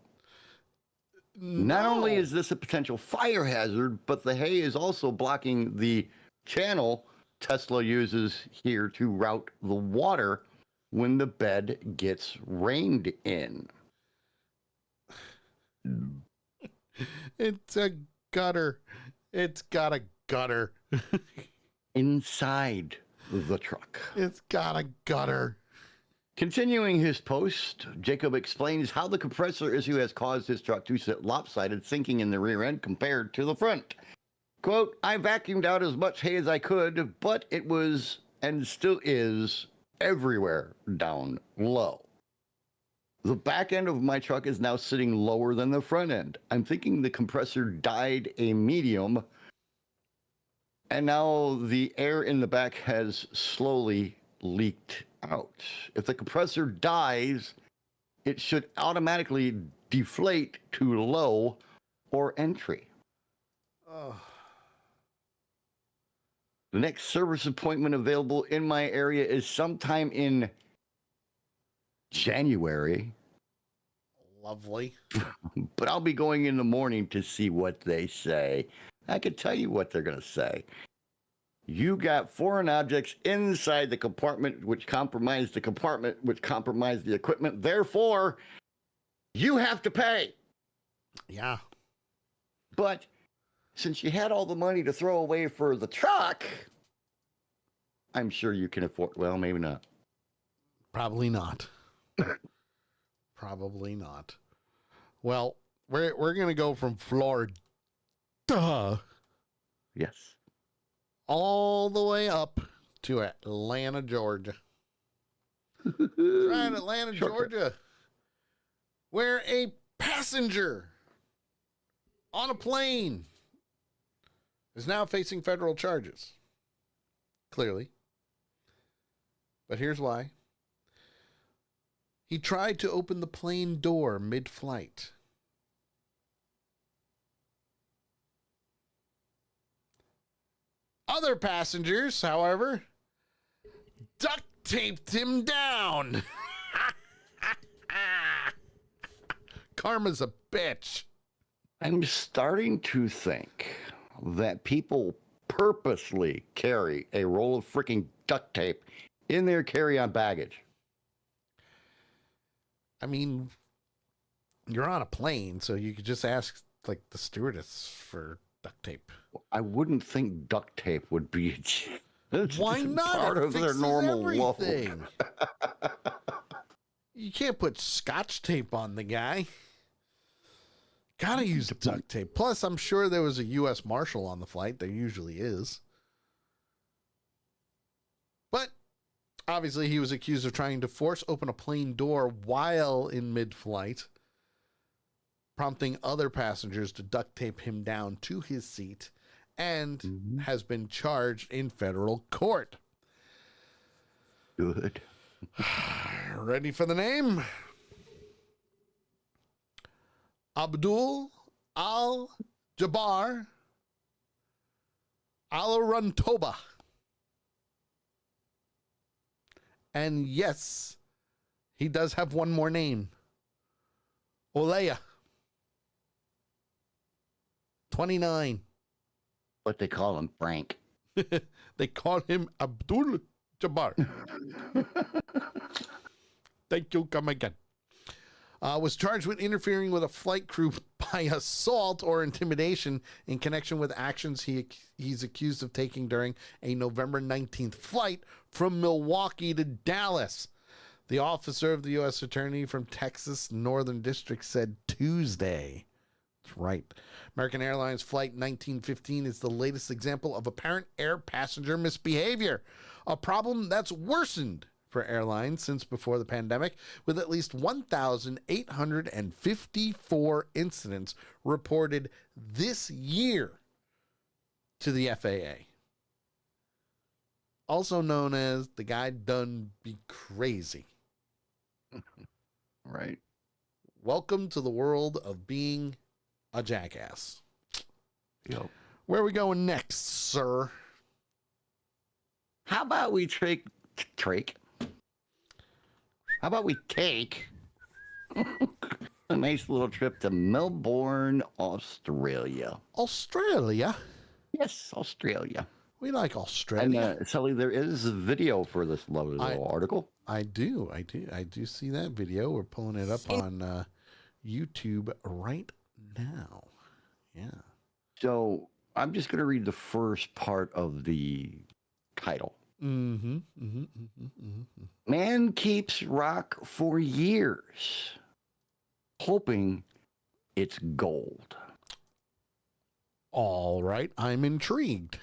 No. Not only is this a potential fire hazard, but the hay is also blocking the channel Tesla uses here to route the water when the bed gets rained in.
It's a gutter. It's got a gutter.
Inside the truck.
It's got a gutter.
Continuing his post, Jacob explains how the compressor issue has caused his truck to sit lopsided, sinking in the rear end compared to the front. Quote, I vacuumed out as much hay as I could, but it was, and still is, everywhere down low. The back end of my truck is now sitting lower than the front end. I'm thinking the compressor died a medium, and now the air in the back has slowly leaked out. If the compressor dies, it should automatically deflate to low or entry.
Oh.
The next service appointment available in my area is sometime in January.
Lovely.
But I'll be going in the morning to see what they say. I can tell you what they're going to say. You got foreign objects inside the compartment, which compromise the compartment, which compromise the equipment. Therefore, you have to pay.
Yeah.
But since you had all the money to throw away for the truck, I'm sure you can afford. Well, maybe not.
Probably not. Probably not. Well, we're gonna go from Florida.
Yes.
All the way up to Atlanta, Georgia. Right, Atlanta, Georgia, where a passenger on a plane is now facing federal charges. Clearly. But here's why. He tried to open the plane door mid-flight. Other passengers, however, duct taped him down. Karma's a bitch.
I'm starting to think that people purposely carry a roll of freaking duct tape in their carry-on baggage.
I mean, you're on a plane, so you could just ask, like, the stewardess for duct tape.
I wouldn't think duct tape would be
Why not?
Part of their normal
everything. You can't put Scotch tape on the guy. Gotta use duct tape. Plus, I'm sure there was a U.S. Marshal on the flight. There usually is. But Obviously, he was accused of trying to force open a plane door while in mid-flight, prompting other passengers to duct tape him down to his seat, and has been charged in federal court.
Good.
Ready for the name? Abdul Al-Jabbar Al-Rantoba. And yes, he does have one more name. Olaya. 29.
But they call him Frank.
They call him Abdul Jabbar. Thank you. Come again. Was charged with interfering with a flight crew by assault or intimidation in connection with actions he's accused of taking during a November 19th flight from Milwaukee to Dallas. The officer of the U.S. Attorney from Texas Northern District said Tuesday. That's right. American Airlines Flight 1915 is the latest example of apparent air passenger misbehavior, a problem that's worsened for airlines since before the pandemic, with at least 1,854 incidents reported this year to the FAA. Also known as the guy done be crazy.
Right.
Welcome to the world of being a jackass.
Yep.
Where are we going next, sir?
How about we take a nice little trip to Melbourne, Australia.
Australia?
Yes, Australia.
We like Australia.
And Sully, there is a video for this lovely little article.
I do see that video. We're pulling it up on YouTube right now. Yeah.
So I'm just going to read the first part of the title. Man keeps rock for years, hoping it's gold.
All right, I'm intrigued.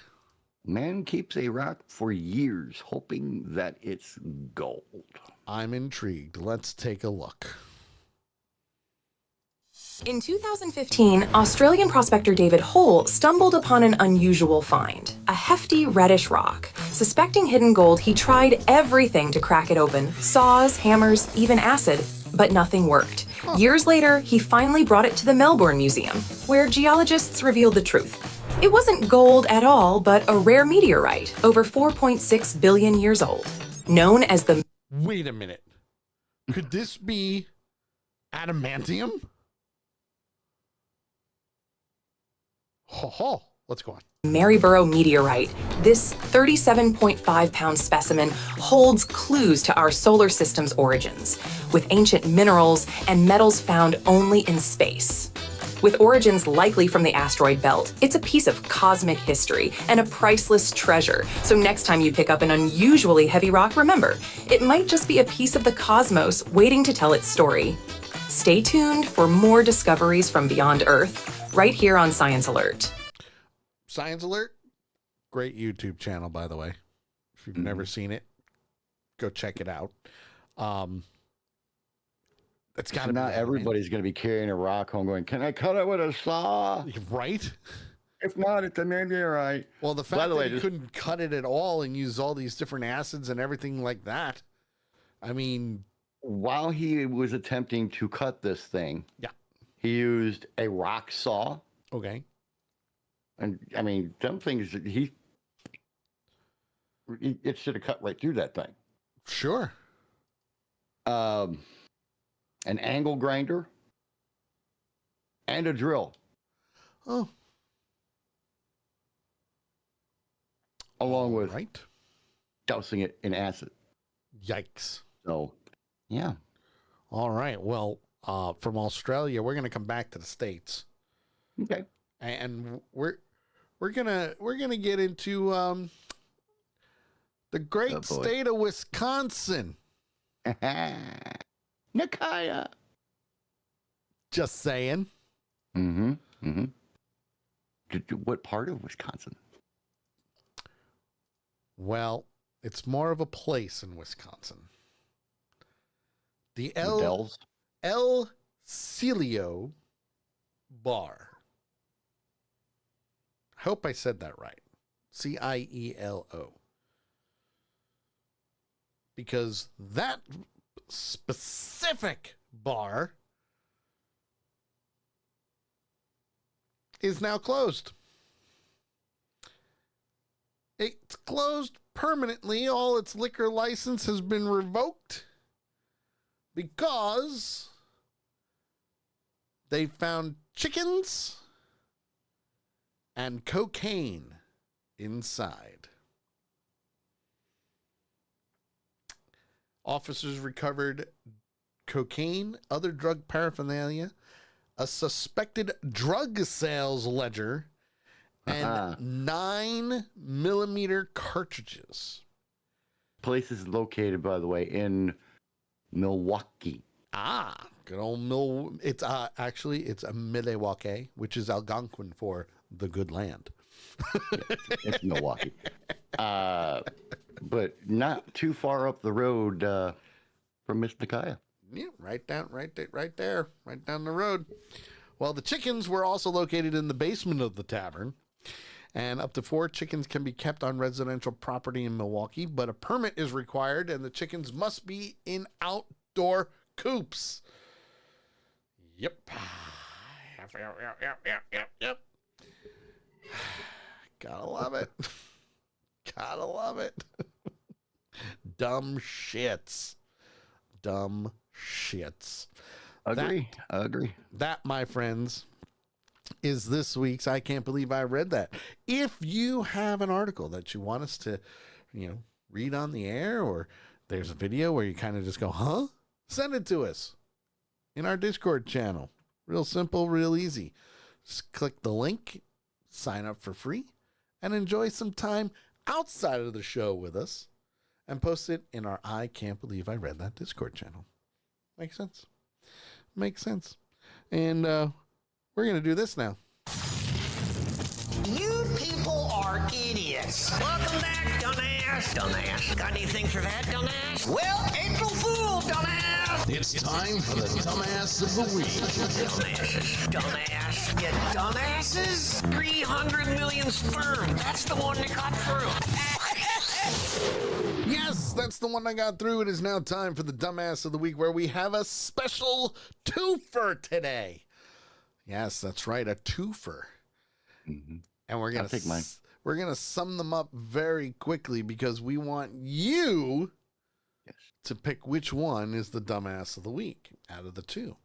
Man keeps a rock for years, hoping that it's gold.
I'm intrigued. Let's take a look.
In 2015, Australian prospector David Hole stumbled upon an unusual find, a hefty reddish rock. Suspecting hidden gold, he tried everything to crack it open, saws, hammers, even acid, but nothing worked. Years later, he finally brought it to the Melbourne Museum, where geologists revealed the truth. It wasn't gold at all, but a rare meteorite, over 4.6 billion years old, known as the...
Wait a minute. Could this be adamantium? Ho, let's go on.
Maryborough meteorite. This 37.5-pound specimen holds clues to our solar system's origins, with ancient minerals and metals found only in space. With origins likely from the asteroid belt, it's a piece of cosmic history and a priceless treasure. So next time you pick up an unusually heavy rock, remember, it might just be a piece of the cosmos waiting to tell its story. Stay tuned for more discoveries from beyond Earth, right here on Science Alert.
Science Alert, great YouTube channel, by the way. If you've never seen it, go check it out. It's got to be.
Not everybody's going to be carrying a rock home going, can I cut it with a saw?
Right?
If not, it's a meteorite.
Well, the fact that he couldn't cut it at all and use all these different acids and everything like that. I mean,
while he was attempting to cut this thing, he used a rock saw.
Okay.
And I mean, some things it should have cut right through that thing.
Sure.
An angle grinder and a drill.
Oh.
Along with dousing it in acid.
Yikes.
So, yeah.
All right. Well, from Australia, we're going to come back to the States.
Okay.
And we're gonna get into the great state of Wisconsin.
Nikaya.
Just saying.
What part of Wisconsin?
Well, It's more of a place in Wisconsin. The El Celio Bar. I hope I said that right. Cielo. Because that specific bar is now closed. It's closed permanently. All its liquor license has been revoked because they found chickens and cocaine inside. Officers recovered cocaine, other drug paraphernalia, a suspected drug sales ledger, and 9mm cartridges.
Place is located, by the way, in Milwaukee.
Good old It's actually it's a Milwaukee, which is Algonquin for the good land.
It's Milwaukee, but not too far up the road from Miss Micaiah.
Yeah, right down the road. Well, the chickens were also located in the basement of the tavern, and up to 4 chickens can be kept on residential property in Milwaukee, but a permit is required, and the chickens must be in outdoor coops. Yep. Gotta love it. Gotta love it. Dumb shits.
Agree.
That, my friends, is this week's I Can't Believe I Read That. If you have an article that you want us to, read on the air, or there's a video where you kind of just go, huh? Send it to us in our Discord channel. Real simple, real easy. Just click the link, sign up for free, and enjoy some time outside of the show with us, and post it in our I Can't Believe I Read That Discord channel. Makes sense. And we're going to do this now.
You people are idiots. Welcome back, dumbass. Got anything for that, dumbass? Well, April Fool, dumbass.
It's time for the dumbass of the week.
Dumbass. You dumbasses? 300 million sperm. That's the one that got through.
Yes, that's the one I got through. It is now time for the dumbass of the week, where we have a special twofer today. Yes, that's right, a twofer.
Mm-hmm.
And we're
I'll take mine.
We're gonna sum them up very quickly because we want you to pick which one is the dumbass of the week out of the two.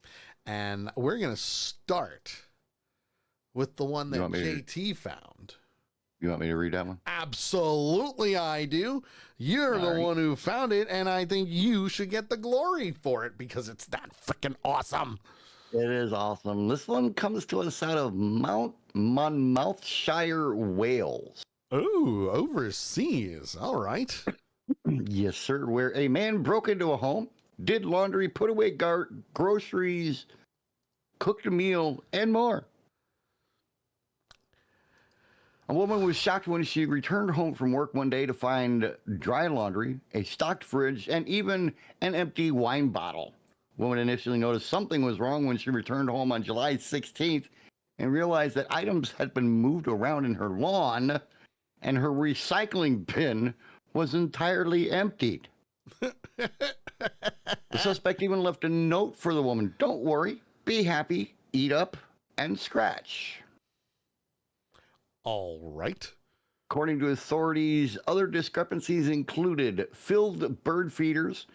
And we're gonna start with the one that JT found.
You want me to read that one?
Absolutely, I do. You're the one who found it, and I think you should get the glory for it because it's that freaking awesome.
It is awesome. This one comes to us out of Monmouthshire, Wales.
Oh, overseas. All right.
Yes, sir. Where a man broke into a home, did laundry, put away groceries, cooked a meal, and more. A woman was shocked when she returned home from work one day to find dry laundry, a stocked fridge, and even an empty wine bottle. Woman initially noticed something was wrong when she returned home on July 16th and realized that items had been moved around in her lawn and her recycling bin was entirely emptied. The suspect even left a note for the woman. Don't worry, be happy, eat up, and scratch.
All right.
According to authorities, other discrepancies included filled bird feeders,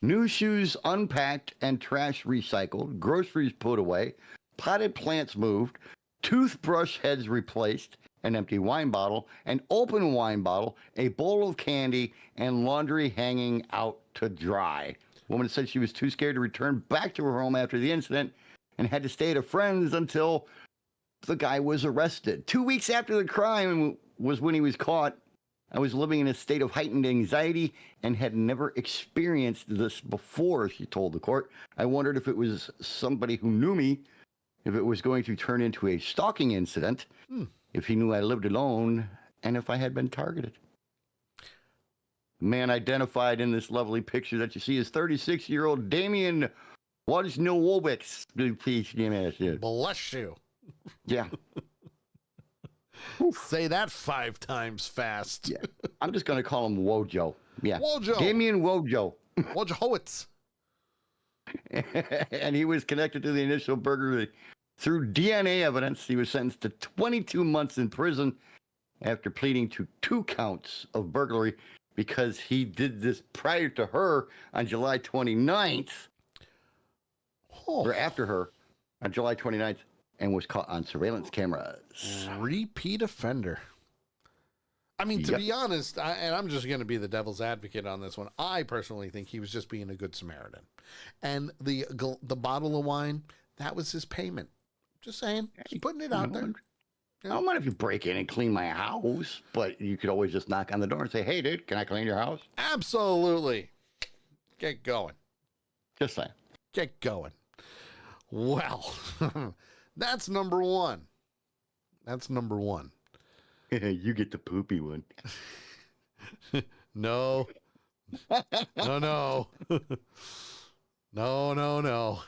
new shoes unpacked and trash recycled, groceries put away, potted plants moved, toothbrush heads replaced, an empty wine bottle, an open wine bottle, a bowl of candy, and laundry hanging out to dry. Woman said she was too scared to return back to her home after the incident and had to stay at a friend's until the guy was arrested. 2 weeks after the crime was when he was caught. I was living in a state of heightened anxiety and had never experienced this before, she told the court. I wondered if it was somebody who knew me, if it was going to turn into a stalking incident, if he knew I lived alone, and if I had been targeted. Man identified in this lovely picture that you see is 36-year-old Damian Wojnowicz.
Bless you.
Yeah.
Say that 5 times fast.
Yeah. I'm just going to call him Wojo. Yeah.
Wojo.
Damian Wojo.
Wojowitz.
And he was connected to the initial burglary through DNA evidence. He was sentenced to 22 months in prison after pleading to 2 counts of burglary because he did this prior to her on July 29th. Or after her on July 29th and was caught on surveillance cameras.
Repeat offender. I mean, to be honest, and I'm just going to be the devil's advocate on this one, I personally think he was just being a good Samaritan. And the bottle of wine, that was his payment. Just saying. Just putting it out there.
I don't mind if you break in and clean my house, but you could always just knock on the door and say, hey, dude, can I clean your house?
Absolutely. Get going.
Just saying.
Get going. Well, that's number 1. That's number 1.
You get the poopy one.
No. No. No.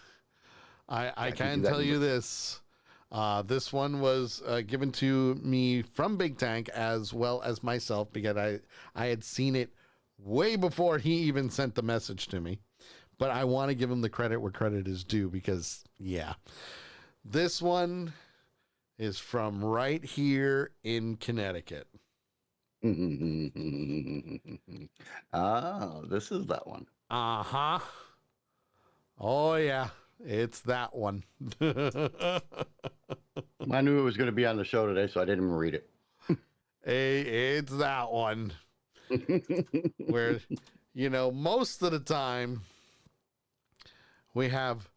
I can tell you this. This one was given to me from Big Tank as well as myself because I had seen it way before he even sent the message to me. But I want to give him the credit where credit is due because, yeah. This one is from right here in Connecticut.
Oh, this is that one.
Uh-huh. Oh, yeah. It's that one.
I knew it was going to be on the show today, so I didn't even read it.
Hey, it's that one. Where, most of the time we have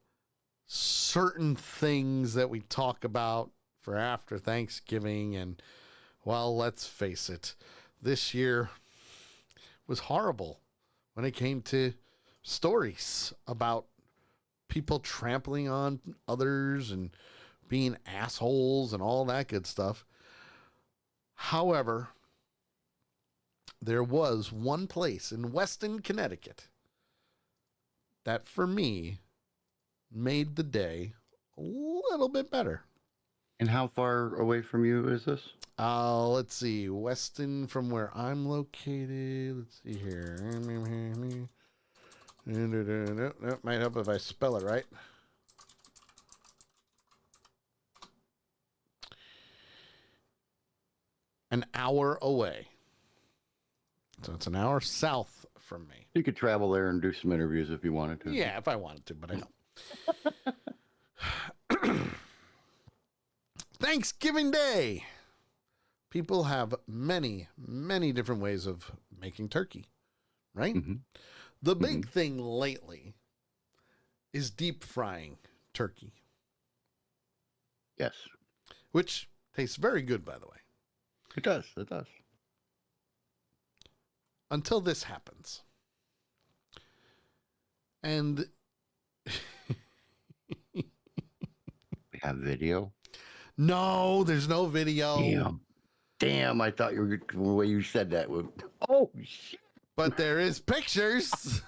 certain things that we talk about for after Thanksgiving. And, well, let's face it, this year was horrible when it came to stories about people trampling on others and being assholes and all that good stuff. However, there was one place in Weston, Connecticut that for me made the day a little bit better.
And how far away from you is this?
Let's see. Weston from where I'm located. Let's see here. Nope, might help if I spell it right. An hour away. So it's an hour south from me.
You could travel there and do some interviews if you wanted to.
Yeah, if I wanted to, but I don't. Thanksgiving Day. People have many, many different ways of making turkey, right?
Mm-hmm.
The big thing lately is deep frying turkey.
Yes.
Which tastes very good, by the way.
It does. It does.
Until this happens. And
we have video?
No, there's no video.
Damn, I thought the way you said that would. Oh, shit.
But there is pictures.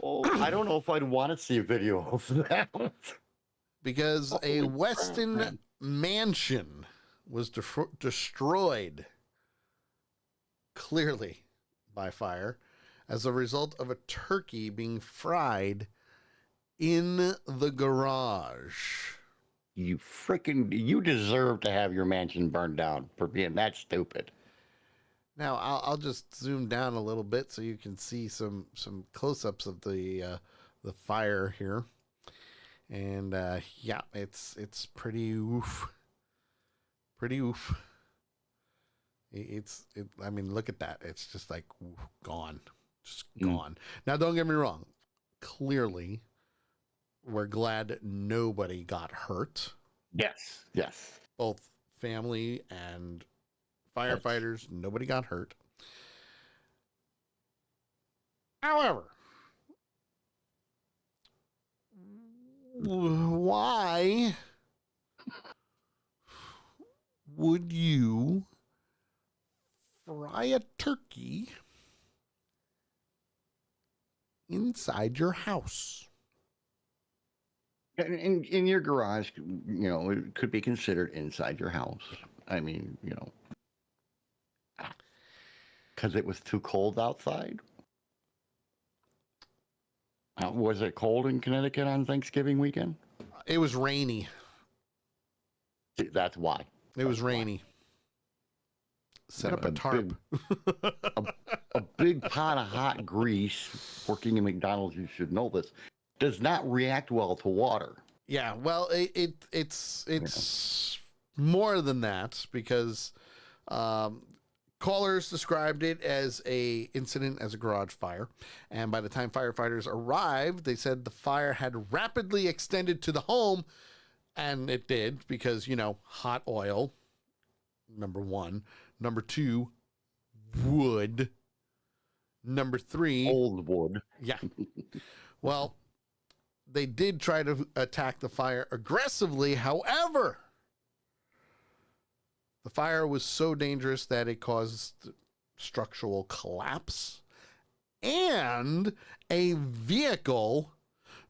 Oh, I don't know if I'd want to see a video of that.
Because a Weston mansion was destroyed clearly by fire as a result of a turkey being fried in the garage.
You deserve to have your mansion burned down for being that stupid.
Now, I'll just zoom down a little bit so you can see some close-ups of the fire here. And, yeah, it's pretty oof. Pretty oof. I mean, look at that. It's just like gone. Just gone. Now, don't get me wrong. Clearly, we're glad nobody got hurt.
Yes. Yes.
Both family and firefighters, nobody got hurt. However, why would you fry a turkey inside your house.
In your garage, you know, it could be considered inside your house. I mean, you know, because it was too cold outside. Was it cold in Connecticut on Thanksgiving weekend?
It was rainy.
That's why.
It was rainy. Set up a tarp.
A big pot of hot grease, working in McDonald's, you should know this, does not react well to water.
Yeah, well, it's more than that, because callers described it as a incident as a garage fire, and by the time firefighters arrived, they said the fire had rapidly extended to the home, and it did, because, you know, hot oil, number one. Number two, wood. Number three,
old wood.
Yeah. Well, they did try to attack the fire aggressively. However, the fire was so dangerous that it caused structural collapse, and a vehicle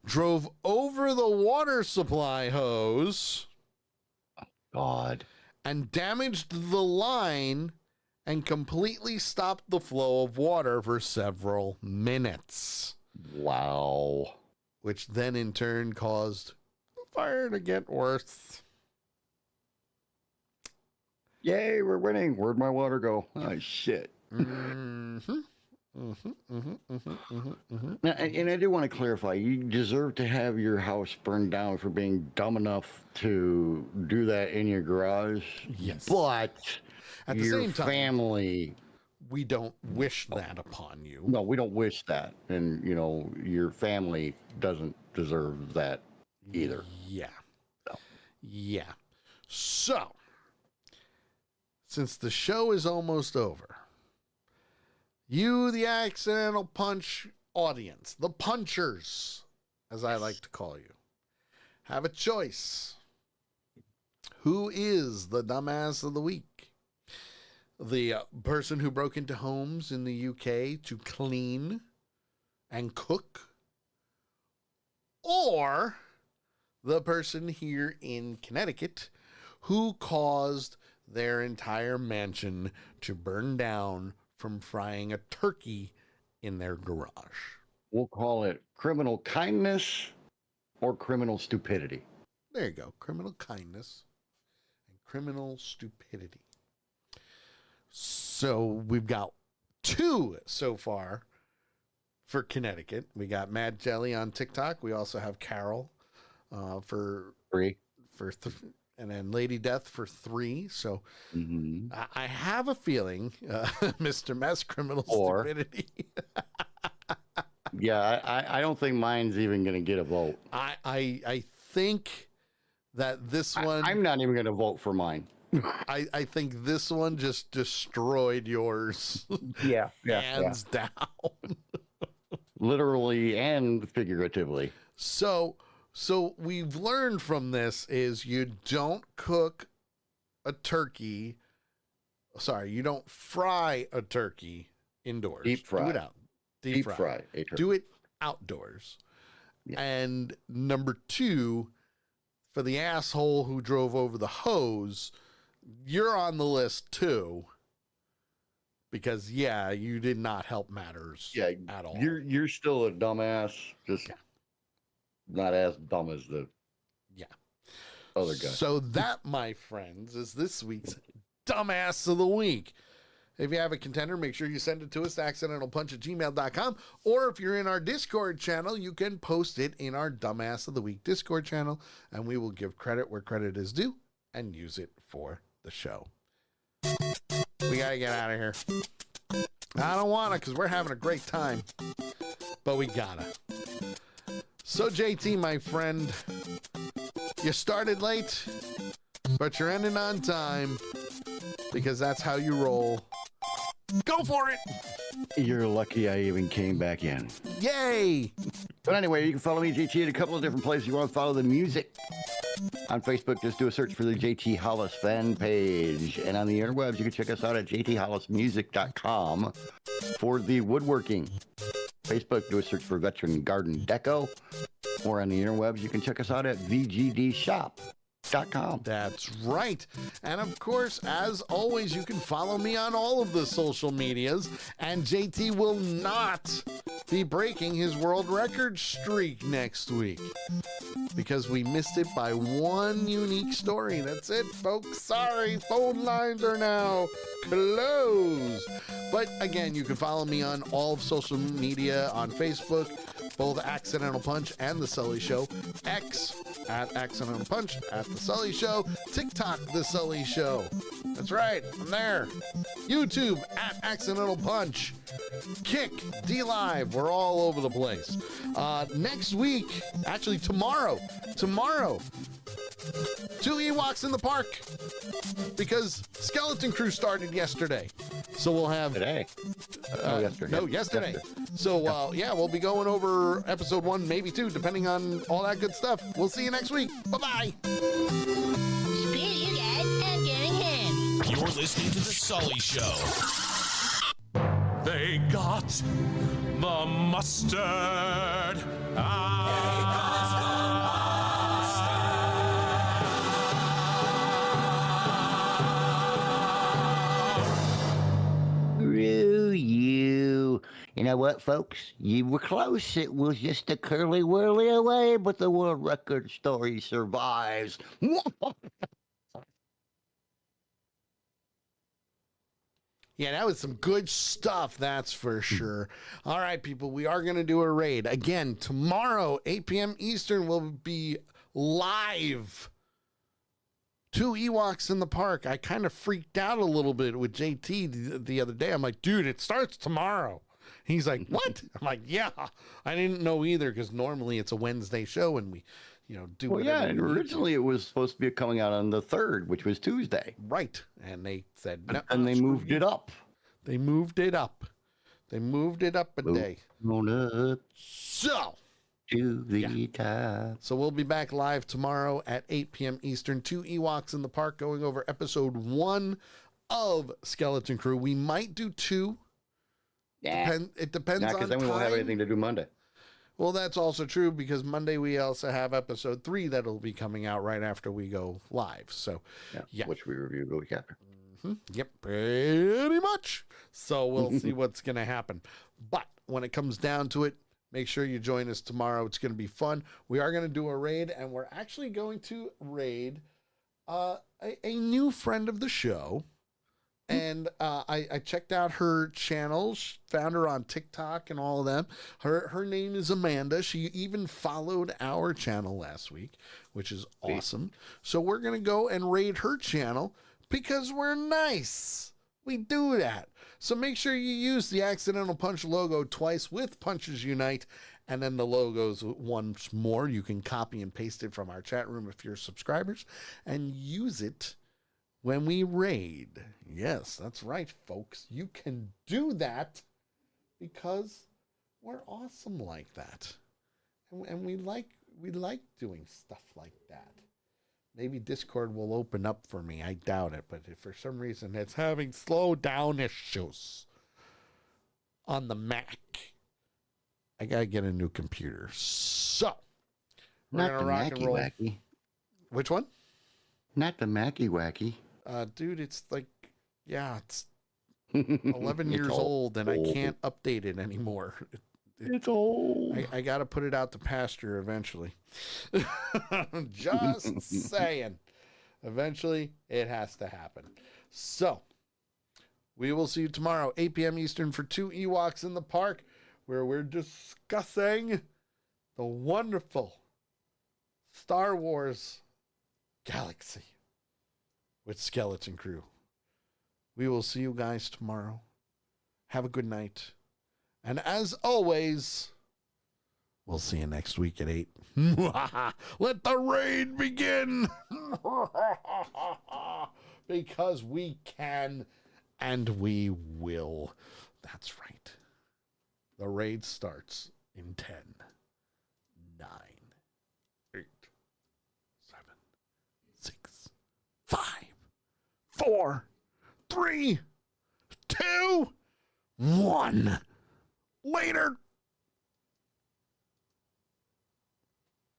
drove over the water supply hose.
God.
And damaged the line and completely stopped the flow of water for several minutes.
Wow.
Which then in turn caused the fire to get worse.
Yay, we're winning. Where'd my water go? Oh, shit. Now, and I do want to clarify, you deserve to have your house burned down for being dumb enough to do that in your garage.
Yes.
But
at the
your
same time,
family,
we don't wish that upon you.
No, we don't wish that. And, you know, your family doesn't deserve that either.
Yeah. No. Yeah. So, since the show is almost over, you, the Accidental Punch audience, the punchers, as I like to call you, have a choice. Who is the dumbass of the week? The person who broke into homes in the UK to clean and cook? Or the person here in Connecticut who caused their entire mansion to burn down from frying a turkey in their garage?
We'll call it criminal kindness or criminal stupidity.
There you go. Criminal kindness and criminal stupidity. So we've got 2 so far for Connecticut. We got Mad Jelly on TikTok. We also have Carol for
3.
And then Lady Death for 3. So I have a feeling, Mr. Mess, criminal stupidity.
Yeah, I don't think mine's even going to get a vote.
I think that this one...
I'm not even going to vote for mine.
I think this one just destroyed yours.
Yeah.
Hands down.
Literally and figuratively.
So we've learned from this is you don't cook a turkey. Sorry, you don't fry a turkey indoors.
Deep fry.
Do it out. Deep fry.
A turkey.
Do it outdoors. Yeah. And number 2, for the asshole who drove over the hose, you're on the list too. Because you did not help matters at all.
You're still a dumbass. Just not as dumb as the other guy.
So that, my friends, is this week's Dumbass of the Week. If you have a contender, make sure you send it to us, accidentalpunch@gmail.com. Or if you're in our Discord channel, you can post it in our Dumbass of the Week Discord channel, and we will give credit where credit is due and use it for the show. We got to get out of here. I don't want to because we're having a great time, but we got to. So, JT, my friend, you started late, but you're ending on time because that's how you roll. Go for it.
You're lucky I even came back in.
Yay.
But anyway, you can follow me, JT, in a couple of different places. You want to follow the music On Facebook, just do a search for the JT Hollis fan page. And on the interwebs, you can check us out at jthollismusic.com for the woodworking. Facebook, do a search for Veteran Garden Deco. Or on the interwebs, you can check us out at vgdshop.com.
That's right. And of course, as always, you can follow me on all of the social medias. And JT will not be breaking his world record streak next week because we missed it by one unique story. That's it, folks. Sorry, phone lines are now closed. But again, you can follow me on all of social media on Facebook, both Accidental Punch and The Sully Show, X at Accidental Punch, at The Sully Show, TikTok, The Sully Show. That's right, I'm there. YouTube at Accidental Punch, Kick, D-Live, we're all over the place. Next week, actually tomorrow, 2 Ewoks in the park because Skeleton Crew started yesterday. So we'll have...
Today. Yesterday.
No, yesterday. So, yeah, we'll be going over episode 1, maybe 2, depending on all that good stuff. We'll see you next week. Bye-bye.
Screw you guys, I'm going home.
You're listening to The Sully Show. They got the mustard.
Screw you. You know what, folks? You were close. It was just a curly whirly away, but the world record story survives.
Yeah, that was some good stuff, that's for sure. All right, people, we are going to do a raid. Again, tomorrow, 8 p.m. Eastern, will be live. 2 Ewoks in the park. I kind of freaked out a little bit with JT the other day. I'm like, dude, it starts tomorrow. He's like, what? I'm like, yeah. I didn't know either because normally it's a Wednesday show and we, do
well,
whatever.
Yeah, and originally it was supposed to be coming out on the 3rd, which was Tuesday.
Right. And they said, no.
And they moved it up.
They moved it up. They moved it up a day.
Up
so.
To the top.
So we'll be back live tomorrow at 8 p.m. Eastern. 2 Ewoks in the park going over episode 1 of Skeleton Crew. We might do 2.
Yeah.
It depends on
because then we won't have anything to do Monday.
Well, that's also true because Monday we also have episode 3 that'll be coming out right after we go live. So, yeah.
Which we review the week after.
Yep, pretty much. So we'll see what's going to happen. But when it comes down to it, make sure you join us tomorrow. It's going to be fun. We are going to do a raid, and we're actually going to raid a new friend of the show. And I checked out her channels, found her on TikTok and all of them. Her name is Amanda. She even followed our channel last week, which is awesome. So we're going to go and raid her channel because we're nice. We do that. So make sure you use the Accidental Punch logo twice with Punches Unite. And then the logos once more. You can copy and paste it from our chat room if you're subscribers and use it when we raid. Yes, that's right, folks. You can do that because we're awesome like that. And we like doing stuff like that. Maybe Discord will open up for me. I doubt it, but if for some reason it's having slow down issues on the Mac, I gotta get a new computer. So we're gonna rock and roll.
Wacky.
Which one?
Not the Macky Wacky.
Dude, it's like, it's 11 years old and I can't update it anymore.
It's old.
I got to put it out to pasture eventually. Just saying. Eventually, it has to happen. So, we will see you tomorrow, 8 p.m. Eastern, for 2 Ewoks in the park, where we're discussing the wonderful Star Wars galaxy with Skeleton Crew. We will see you guys tomorrow. Have a good night. And as always, we'll see you next week at 8. Let the raid begin. Because we can and we will. That's right. The raid starts in 10, 9, 8, 7, 3, 2, 1. Later.